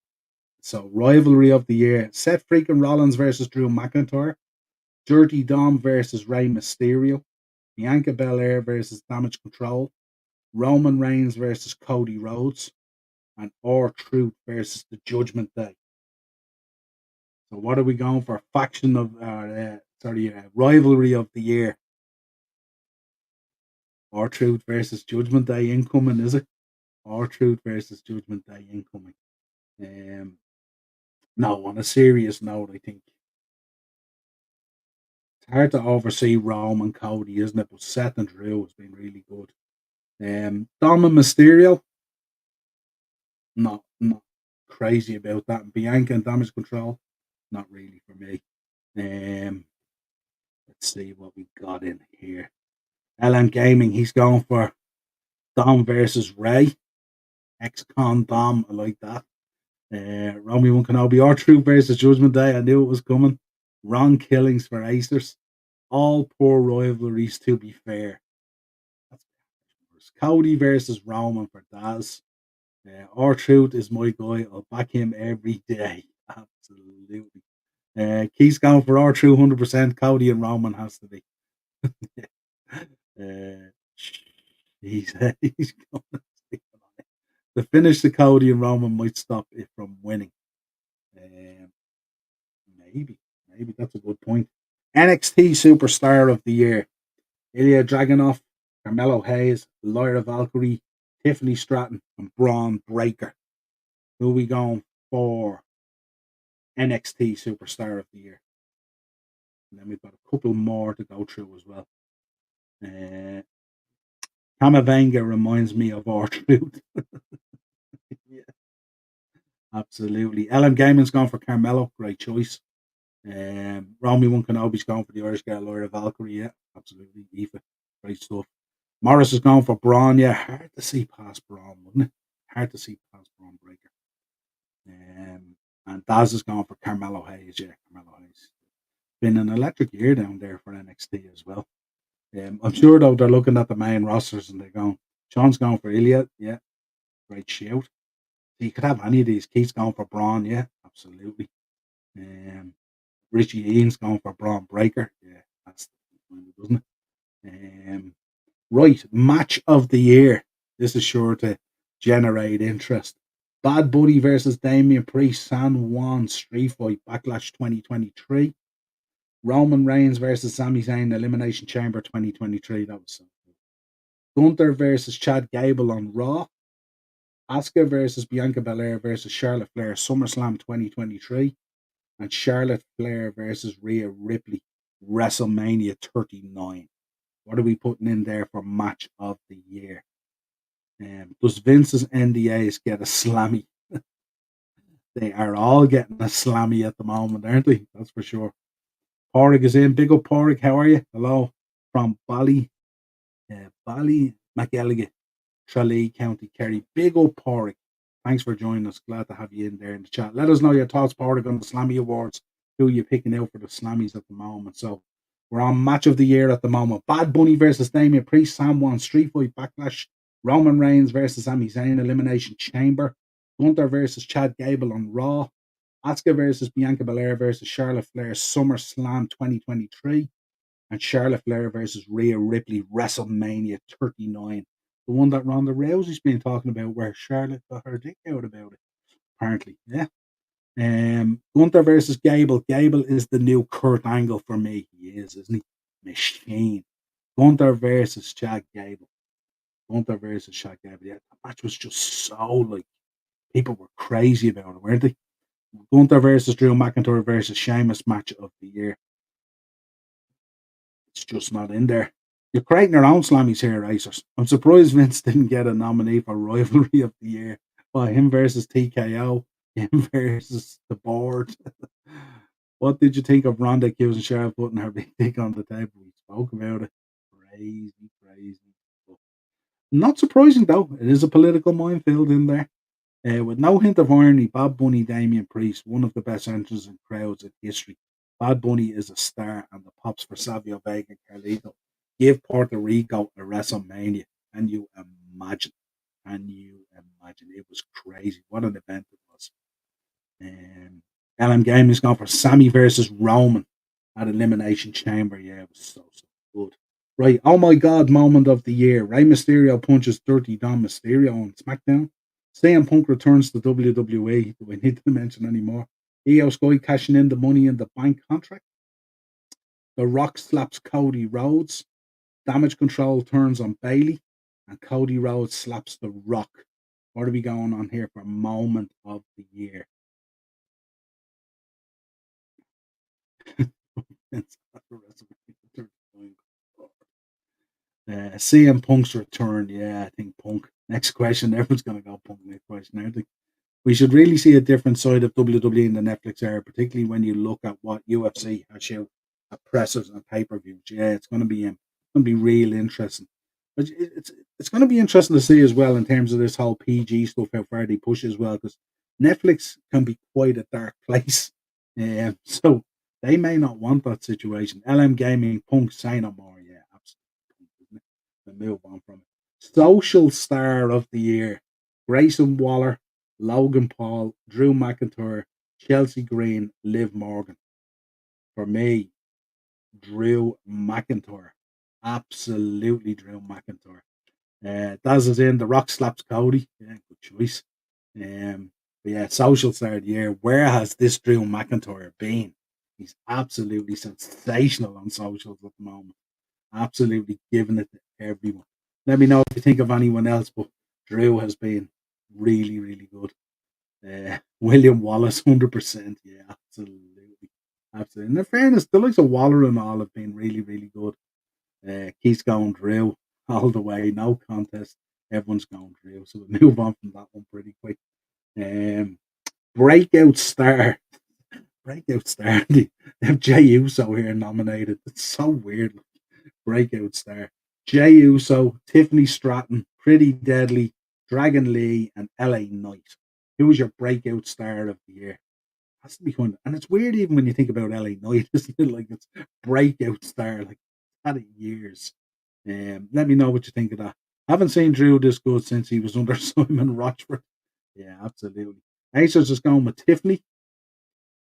So rivalry of the year: Seth freaking Rollins versus Drew McIntyre, Dirty Dom versus Rey Mysterio, Bianca Belair versus Damage Control, Roman Reigns versus Cody Rhodes, and R-Truth versus the Judgment Day. So what are we going for? Faction of rivalry of the year. R-Truth versus Judgment Day incoming, is it? R-Truth versus Judgment Day incoming. No, on a serious note, I think it's hard to oversee Rome and Cody, isn't it? But Seth and Drew has been really good. Dom and Mysterio, not crazy about that. And Bianca and Damage Control, not really for me. Let's see what we got in here. LM Gaming, he's going for Dom versus Ray. Ex-con Dom, I like that. Romy One Kenobi, R-Truth versus Judgment Day. I knew it was coming. Ron Killings for Acers. All poor rivalries, to be fair. Cody versus Roman for Daz. R-Truth is my guy. I'll back him every day. Absolutely. Keith's going for R-Truth 100%. Cody and Roman has to be. He's going to stick on it. The finish to Cody and Roman might stop it from winning. Maybe that's a good point. NXT Superstar of the Year: Ilya Dragunov, Carmelo Hayes, Lyra Valkyrie, Tiffany Stratton, and Braun Breaker. Who are we going for NXT Superstar of the Year? And then we've got a couple more to go through as well. Kamavenga reminds me of R-Truth. Yeah, absolutely. LM Gaming's gone for Carmelo. Great choice. Romy One Kenobi's going for the Irish girl, Lyra Valkyrie. Yeah, absolutely. Eva. Great stuff. Morris is going for Braun. Yeah, hard to see past Braun, wouldn't it? Hard to see past Braun Breaker. And Daz is going for Carmelo Hayes. Yeah, Carmelo Hayes. Been an electric year down there for NXT as well. I'm sure, though, they're looking at the main rosters and they're going, Sean's going for Ilya. Yeah, great shout. You could have any of these. Keith's going for Braun. Yeah, absolutely. Richie Ian's going for Braun Breaker. Yeah, that's doesn't it? Right, match of the year. This is sure to generate interest. Bad Bunny versus Damian Priest, San Juan Street Fight, Backlash 2023. Roman Reigns versus Sami Zayn, Elimination Chamber 2023. That was so good. Gunther versus Chad Gable on Raw. Asuka versus Bianca Belair versus Charlotte Flair, SummerSlam 2023. And Charlotte Flair versus Rhea Ripley, WrestleMania 39. What are we putting in there for match of the year? Does Vince's NDAs get a Slammy? They are all getting a Slammy at the moment, aren't they? That's for sure. Porrig is in. Big up, Porrig. How are you? Hello from Bally McElligott, Tralee, County Kerry. Big up, Porrig. Thanks for joining us. Glad to have you in there in the chat. Let us know your thoughts, Porrig, on the Slammy Awards. Who are you picking out for the Slammies at the moment? So we're on match of the year at the moment. Bad Bunny versus Damian Priest, San Juan Street Fight, Backlash. Roman Reigns versus Sami Zayn, Elimination Chamber. Gunther versus Chad Gable on Raw. Asuka versus Bianca Belair versus Charlotte Flair, SummerSlam 2023. And Charlotte Flair versus Rhea Ripley, WrestleMania 39. The one that Ronda Rousey's been talking about, where Charlotte got her dick out about it, apparently. Yeah. Gunther versus Gable. Gable is the new Kurt Angle for me. He is, isn't he? Machine. Gunther versus Chad Gable. Gunther versus Chad Gable. Yeah, the match was just so, like, people were crazy about it, weren't they? Gunther versus Drew McIntyre versus Sheamus, match of the year. It's just not in there. You're creating your own Slammies here, Racers. I'm surprised Vince didn't get a nominee for Rivalry of the Year. Well, him versus TKO, him versus the board. What did you think of Ronda accusing Charlotte putting her big dick on the table? We spoke about it. Crazy. Not surprising, though. It is a political minefield in there. With no hint of irony, Bad Bunny, Damian Priest, one of the best entrants in crowds in history. Bad Bunny is a star, and the pops for Savio Vega and Carlito give Puerto Rico a WrestleMania. Can you imagine? It was crazy. What an event it was. LM Gaming is going for Sammy versus Roman at Elimination Chamber. Yeah, it was so good. Right. Oh my God, moment of the year. Rey Mysterio punches Dirty Dom Mysterio on SmackDown. CM Punk returns to WWE. Do we need to mention any more? Io Sky cashing in the Money in the Bank contract. The Rock slaps Cody Rhodes. Damage Control turns on Bailey, and Cody Rhodes slaps The Rock. What are we going on here for moment of the year? It's after WrestleMania 39. CM Punk's return. Yeah, I think Punk. Next question. Everyone's going to go Punk next question. I think we should really see a different side of WWE in the Netflix era, particularly when you look at what UFC has shown at pressers and pay per views. Yeah, it's going to be real interesting. But it's going to be interesting to see as well in terms of this whole PG stuff, how far they push as well, because Netflix can be quite a dark place. So they may not want that situation. LM Gaming, Punk, say no more. Yeah, absolutely. And move on from it. Social star of the year: Grayson Waller, Logan Paul, Drew McIntyre, Chelsea Green, Liv Morgan. For me, Drew McIntyre. Absolutely Drew McIntyre. Daz is in. The Rock slaps Cody. Yeah, good choice. But yeah, social star of the year. Where has this Drew McIntyre been? He's absolutely sensational on socials at the moment. Absolutely giving it to everyone. Let me know if you think of anyone else, but Drew has been really, really good. William Wallace, 100%. Yeah, absolutely. Absolutely. And in fairness, the likes of Waller and all have been really, really good. Keith's going Drew all the way, no contest. Everyone's going Drew. So we'll move on from that one pretty quick. Um, breakout star. Breakout star. They have Jay Uso here nominated. It's so weird. Breakout star. Jay Uso, Tiffany Stratton, Pretty Deadly, Dragon Lee, and LA Knight. Who was your breakout star of the year? Has to be kind of, and it's weird even when you think about LA Knight, isn't it? Like it's breakout star, like had it years. Let me know what you think of that. I haven't seen Drew this good since he was under Simon Rochford. Yeah, absolutely. Acer's just going with Tiffany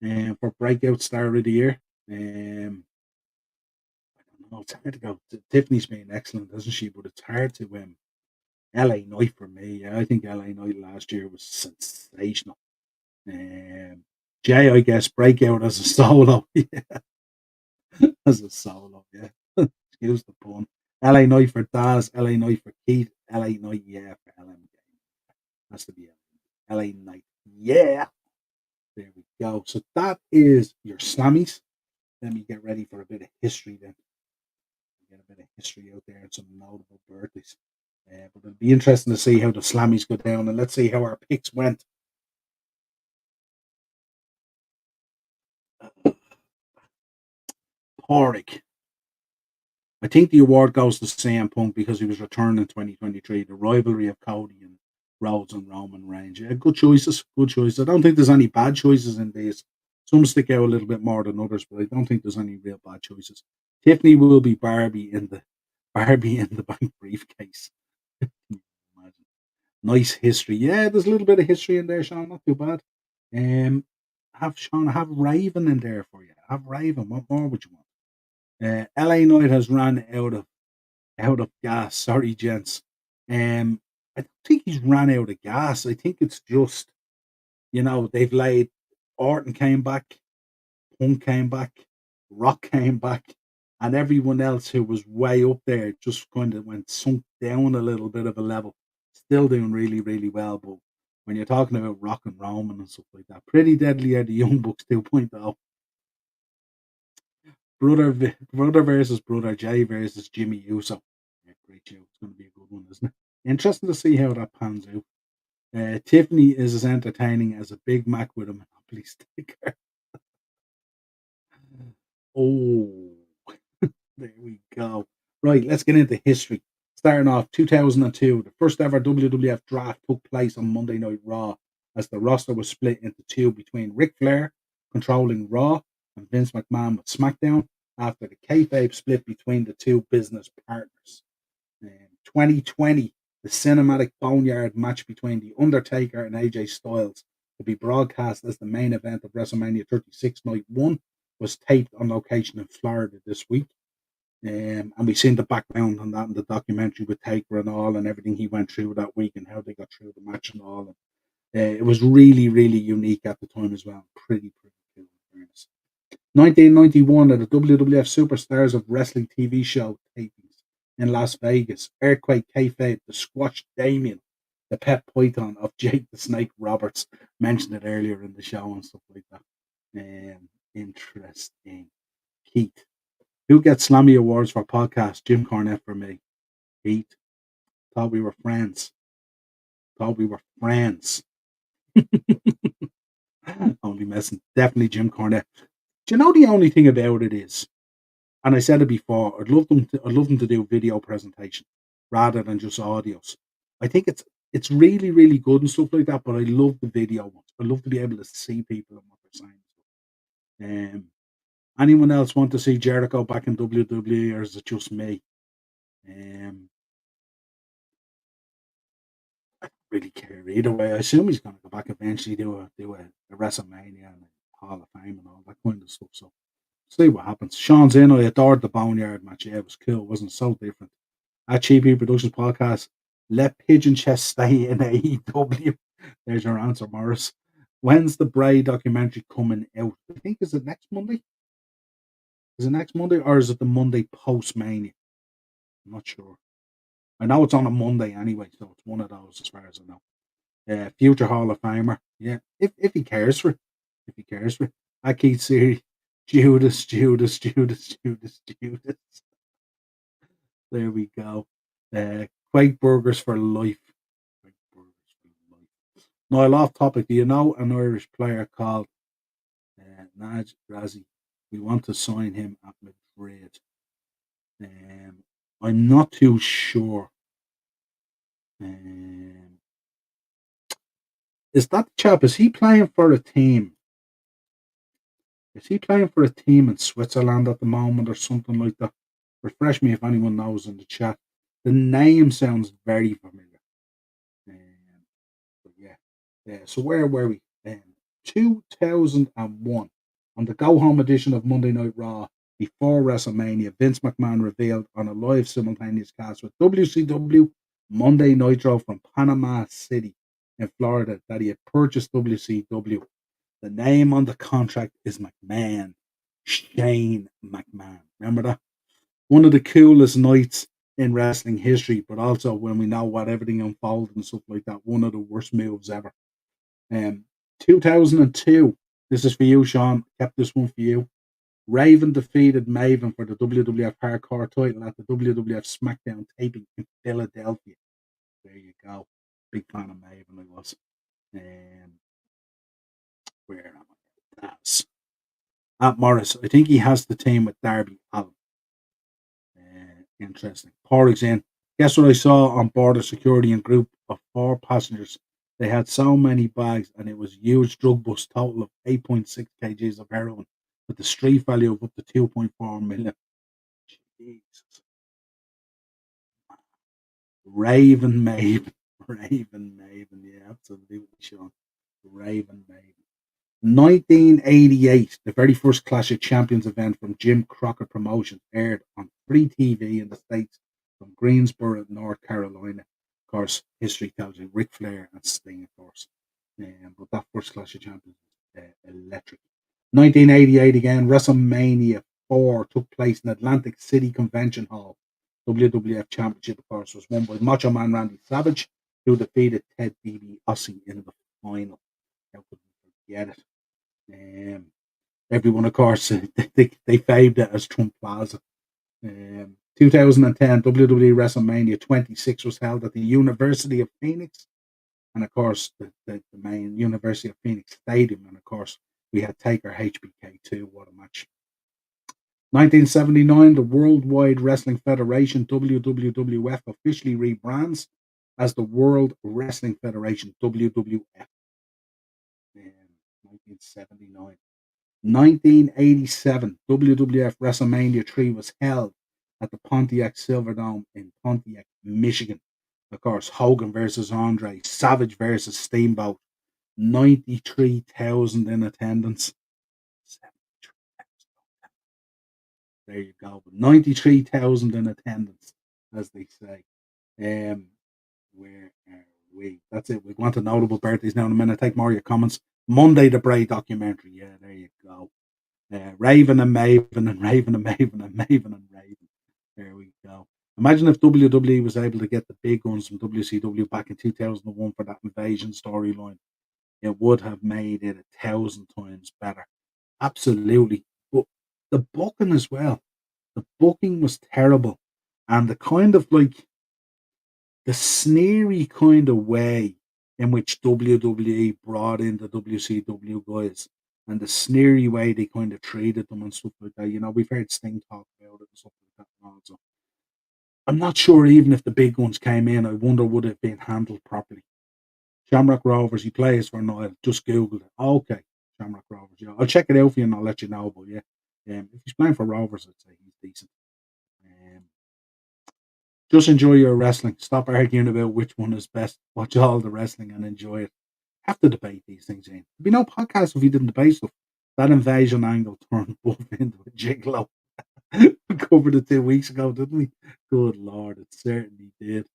for breakout star of the year. I don't know, it's hard to go. Tiffany's been excellent, hasn't she? But it's hard to LA Knight for me. Yeah, I think LA Knight last year was sensational. Um, Jay, I guess, breakout as a solo. Yeah, as a solo, yeah. Excuse the pun. LA Knight for Daz, LA Knight for Keith, LA Knight, yeah, for LM. Has to be LA Knight. Yeah. There we go. So that is your Slammies. Let me get ready for a bit of history then. Get a bit of history out there and some notable birthdays. But it'll be interesting to see how the Slammies go down, and let's see how our picks went. Porrick. I think the award goes to CM Punk because he was returned in 2023. The rivalry of Cody and Rhodes and Roman Reigns. Yeah, good choices. Good choices. I don't think there's any bad choices in these. Some stick out a little bit more than others, but I don't think there's any real bad choices. Tiffany will be Barbie in the bank briefcase. Imagine. Nice history. Yeah, there's a little bit of history in there, Sean. Not too bad. Have Raven in there for you. Have Raven. What more would you want? LA Knight has run out of gas. Sorry, gents. I don't think he's ran out of gas. I think it's just they've laid. Orton came back, Punk came back, Rock came back, and everyone else who was way up there just kind of went sunk down a little bit of a level. Still doing really, really well, but when you're talking about Rock and Roman and stuff like that, Pretty Deadly are the Young Bucks 2.0. Brother versus brother, Jay versus Jimmy Uso. Yeah, great show. It's going to be a good one, isn't it? Interesting to see how that pans out. Tiffany is as entertaining as a Big Mac with a Monopoly sticker. Oh, there we go. Right, let's get into history. Starting off 2002, the first ever WWF draft took place on Monday Night Raw as the roster was split into two between Ric Flair controlling Raw and Vince McMahon with SmackDown after the kayfabe split between the two business partners. 2020, the cinematic Boneyard match between The Undertaker and AJ Styles to be broadcast as the main event of WrestleMania 36 Night 1 was taped on location in Florida this week. And we've seen the background on that in the documentary with Taker and all, and everything he went through that week and how they got through the match and all. It was really, really unique at the time as well. Pretty cool. 1991 at the WWF Superstars of Wrestling TV show tapings. in Las Vegas, Earthquake Kayfabe, the Squash Damien, the pet python of Jake the Snake Roberts. Mentioned it earlier in the show and stuff like that. Interesting. Keith. Who gets Slammy Awards for podcast? Jim Cornette for me. Keith. Thought we were friends. Only messing. Definitely Jim Cornette. Do you know the only thing about it is, and I said it before, I'd love them to do video presentation rather than just audios. I think it's really, really good and stuff like that, but I love the video ones. I love to be able to see people and what they're saying. Anyone else want to see Jericho back in WWE, or is it just me? I don't really care either way. I assume he's going to go back eventually, do a WrestleMania and a Hall of Fame and all that kind of stuff. So see what happens. Sean's in. I adored the Boneyard match. Yeah, it was cool. It wasn't so different. At Cheapy Productions Podcast, let Pigeon Chest stay in AEW. There's your answer, Morris. When's the Bray documentary coming out? I think, is it next Monday? Is it next Monday, or is it the Monday post Mania? I'm not sure. I know it's on a Monday anyway, so it's one of those as far as I know. Future Hall of Famer. Yeah, if he cares for it. If he cares for it. I keep saying Judas. There we go. Quake Burgers for life. Quake Burgers for life. Niall, off topic. Do you know an Irish player called Naj Razi? We want to sign him at Madrid. I'm not too sure. Is that chap? Is he playing for a team? Is he playing for a team in Switzerland at the moment or something like that? Refresh me if anyone knows in the chat. The name sounds very familiar. But yeah. So where were we? 2001, on the go-home edition of Monday Night Raw, before WrestleMania, Vince McMahon revealed on a live simultaneous cast with WCW Monday Nitro from Panama City in Florida that he had purchased WCW. The name on the contract is McMahon. Shane McMahon. Remember that? One of the coolest nights in wrestling history, but also when we know what everything unfolded and stuff like that, one of the worst moves ever. 2002. This is for you, Sean. Kept this one for you. Raven defeated Maven for the WWF Hardcore title at the WWF SmackDown taping in Philadelphia. There you go. Big fan of Maven, I was. Where am I? That's at Morris. I think he has the team with Darby Allin. Interesting. Porrick's in. Guess what I saw on board a security and group of 4 passengers? They had so many bags, and it was a huge drug bust, total of 8.6 kgs of heroin, with the street value of up to 2.4 million. Jesus. Raven Maven. Yeah, absolutely, Sean. Raven Maven. 1988, the very first Clash of Champions event from Jim Crockett Promotions aired on free TV in the States from Greensboro, North Carolina. Of course, history tells you Ric Flair and Sting, of course. But that first Clash of Champions was electric. 1988 again, WrestleMania 4 took place in Atlantic City Convention Hall. WWF Championship, of course, was won by Macho Man Randy Savage, who defeated Ted DiBiase in the final. How could we forget it? Everyone, of course, they faved it as Trump Plaza. 2010 WWE WrestleMania 26 was held at the University of Phoenix, and of course the main University of Phoenix Stadium, and of course we had Taker HBK2. What a match. 1979, the Worldwide Wrestling Federation WWF officially rebrands as the World Wrestling Federation WWF. 1979. 1987, WWF WrestleMania 3 was held at the Pontiac Silverdome in Pontiac, Michigan. Of course, Hogan versus Andre, Savage versus Steamboat. 93,000 in attendance. There you go. 93,000 in attendance, as they say. Where are we? That's it. We want the notable birthdays now in a minute. Take more of your comments. Monday, the Bray documentary. Yeah, there you go. Raven and Maven and Raven and Maven and Maven and Raven. There we go. Imagine if WWE was able to get the big guns from WCW back in 2001 for that invasion storyline. It would have made it 1,000 times better. Absolutely. But the booking as well. The booking was terrible. And the kind of like the sneery kind of way in which WWE brought in the WCW guys and the sneery way they kind of treated them and stuff like that. We've heard Sting talk about it and stuff like that. And all, so I'm not sure even if the big ones came in, I wonder would it have been handled properly. Shamrock Rovers, he plays for Niall. Just Google it. Okay, Shamrock Rovers. Yeah, I'll check it out for you and I'll let you know. But yeah, if he's playing for Rovers, I'd say he's decent. Um, just enjoy your wrestling. Stop arguing about which one is best. Watch all the wrestling and enjoy it. Have to debate these things in. There'd be no podcast if we didn't debate stuff. That invasion angle turned Wolf into a gigolo. We covered it 2 weeks ago, didn't we? Good Lord, it certainly did.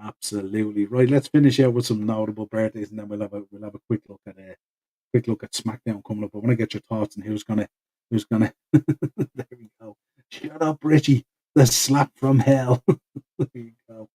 Absolutely. Right, let's finish out with some notable birthdays and then we'll have a quick look at SmackDown coming up. I want to get your thoughts on who's gonna there we go. Shut up, Richie. The slap from hell. There you go.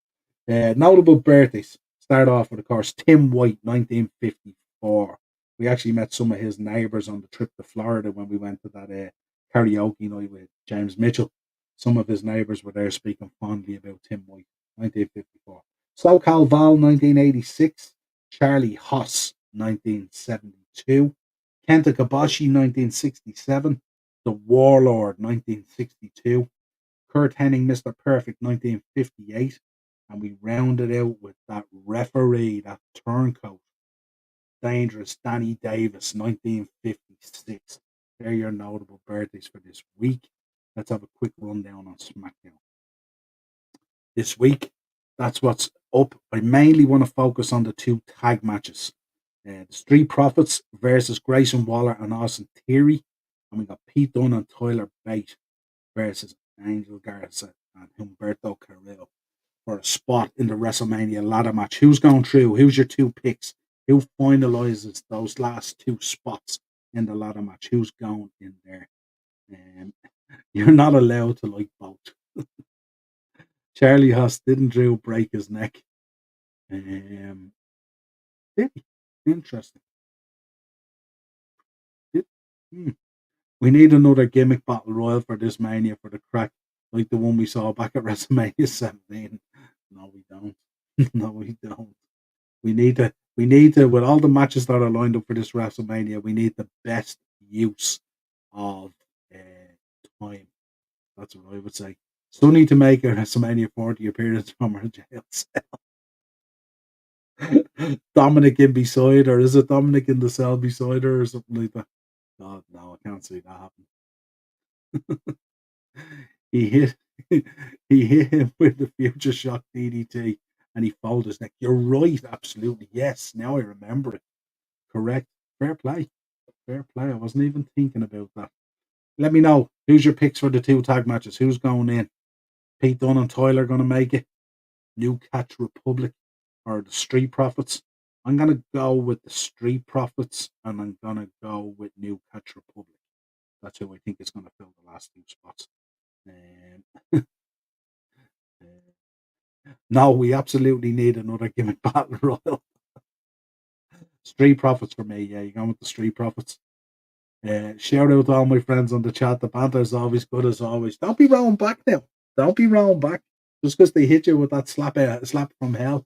Notable birthdays. Start off with, of course, Tim White, 1954. We actually met some of his neighbours on the trip to Florida when we went to that karaoke night with James Mitchell. Some of his neighbours were there speaking fondly about Tim White, 1954. SoCal Val, 1986. Charlie Haas, 1972. Kenta Kobashi, 1967. The Warlord, 1962. Kurt Hennig, Mr. Perfect, 1958. And we rounded out with that referee, that turncoat, dangerous Danny Davis, 1956. They're your notable birthdays for this week. Let's have a quick rundown on SmackDown. This week, that's what's up. I mainly want to focus on the two tag matches. The Street Profits versus Grayson Waller and Austin Theory. And we got Pete Dunne and Tyler Bate versus Angel Garza and Humberto Carrillo for a spot in the WrestleMania ladder match. Who's going through? Who's your two picks? Who finalizes those last two spots in the ladder match? Who's going in there? You're not allowed to like both. Charlie Haas didn't Drew break his neck. Did he? Interesting. Hmm. We need another gimmick battle royal for this mania for the crack, like the one we saw back at WrestleMania 17. No, we don't. No, we don't. We need to, with all the matches that are lined up for this WrestleMania, we need the best use of time. That's what I would say. Still need to make a WrestleMania 40 appearance from our jail cell. Dominic in beside her. Is it Dominic in the cell beside her or something like that? God, no, I can't see that happen. he hit he hit him with the future shock DDT and he folded his neck. You're right, absolutely. Yes, now I remember it. Correct. Fair play. Fair play. I wasn't even thinking about that. Let me know. Who's your picks for the two tag matches? Who's going in? Pete Dunne and Tyler going to make it? New Catch Republic or the Street Profits? I'm going to go with the Street Profits and I'm going to go with New Catch Republic. That's who I think is going to fill the last two spots. No, we absolutely need another gimmick battle royal. Street Profits for me. Yeah, you're going with the Street Profits. Shout out to all my friends on the chat. The banter is always good as always. Don't be rolling back now. Don't be rolling back. Just because they hit you with that slap from hell.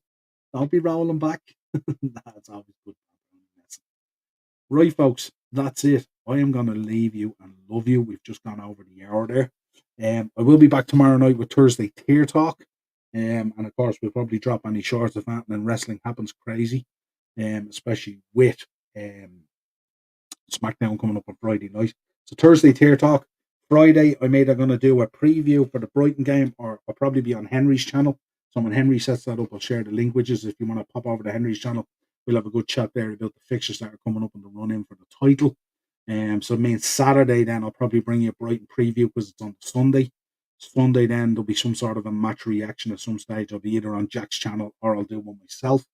Don't be rolling back. That's always good. Right, folks, that's it. I am going to leave you and love you. We've just gone over the hour there. I will be back tomorrow night with Thursday Tier Talk. And of course, we'll probably drop any shorts of that. And then wrestling happens crazy, especially with SmackDown coming up on Friday night. So Thursday Tier Talk. Friday, I'm either going to do a preview for the Brighton game or I'll probably be on Henry's channel. So when Henry sets that up, I'll share the link with you. If you want to pop over to Henry's channel, we'll have a good chat there about the fixtures that are coming up in the run-in for the title. So it means Saturday then I'll probably bring you a Brighton preview because it's on Sunday. Sunday then there'll be some sort of a match reaction at some stage. I'll be either on Jack's channel or I'll do one myself.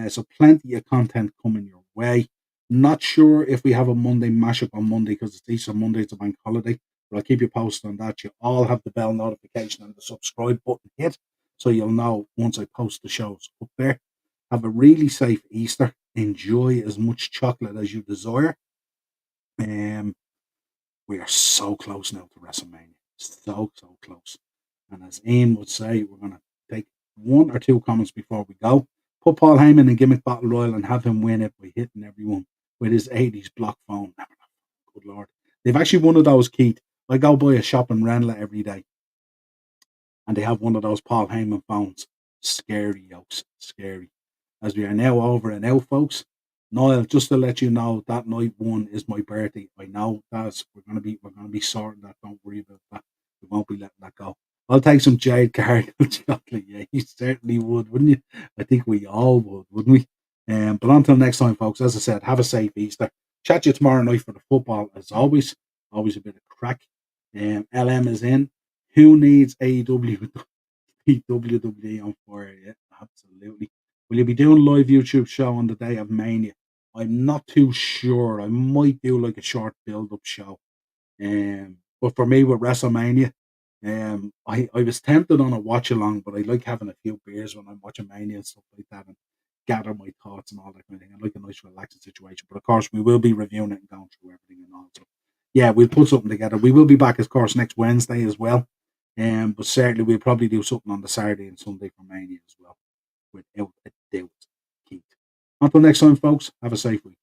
So plenty of content coming your way. Not sure if we have a Monday mashup on Monday because it's Easter Monday, it's a bank holiday. But I'll keep you posted on that. You all have the bell notification and the subscribe button hit, so you'll know once I post the shows up there. Have a really safe Easter. Enjoy as much chocolate as you desire. Um, we are so close now to WrestleMania. So close. And as Ian would say, we're going to take one or two comments before we go. Put Paul Heyman in Gimmick Battle Royal and have him win it by hitting everyone with his 80s block phone. Good Lord. They've actually one of those, Keith. I go by a shop in Ranelagh every day, and they have one of those Paul Heyman phones. Scary, yokes. Scary. As we are now over and out, folks. Niall, just to let you know, that night one is my birthday. I know that we're gonna be sorting that. Don't worry about that. We won't be letting that go. I'll take some Jade Cardinal chocolate. Yeah, you certainly would, wouldn't you? I think we all would, wouldn't we? But until next time, folks, as I said, have a safe Easter. Chat to you tomorrow night for the football, as always. Always a bit of crack. LM is in. Who needs AEW with WWE on fire? Yeah, absolutely. Will you be doing a live YouTube show on the day of Mania? I'm not too sure. I might do like a short build-up show. But for me with WrestleMania, I was tempted on a watch along, but I like having a few beers when I'm watching Mania and stuff like that, and gather my thoughts and all that kind of thing. I like a nice relaxing situation. But of course, we will be reviewing it and going through everything and all. So yeah, we'll put something together. We will be back, of course, next Wednesday as well. But certainly we'll probably do something on the Saturday and Sunday for Mania as well, without a doubt. Keith. Until next time, folks, have a safe week.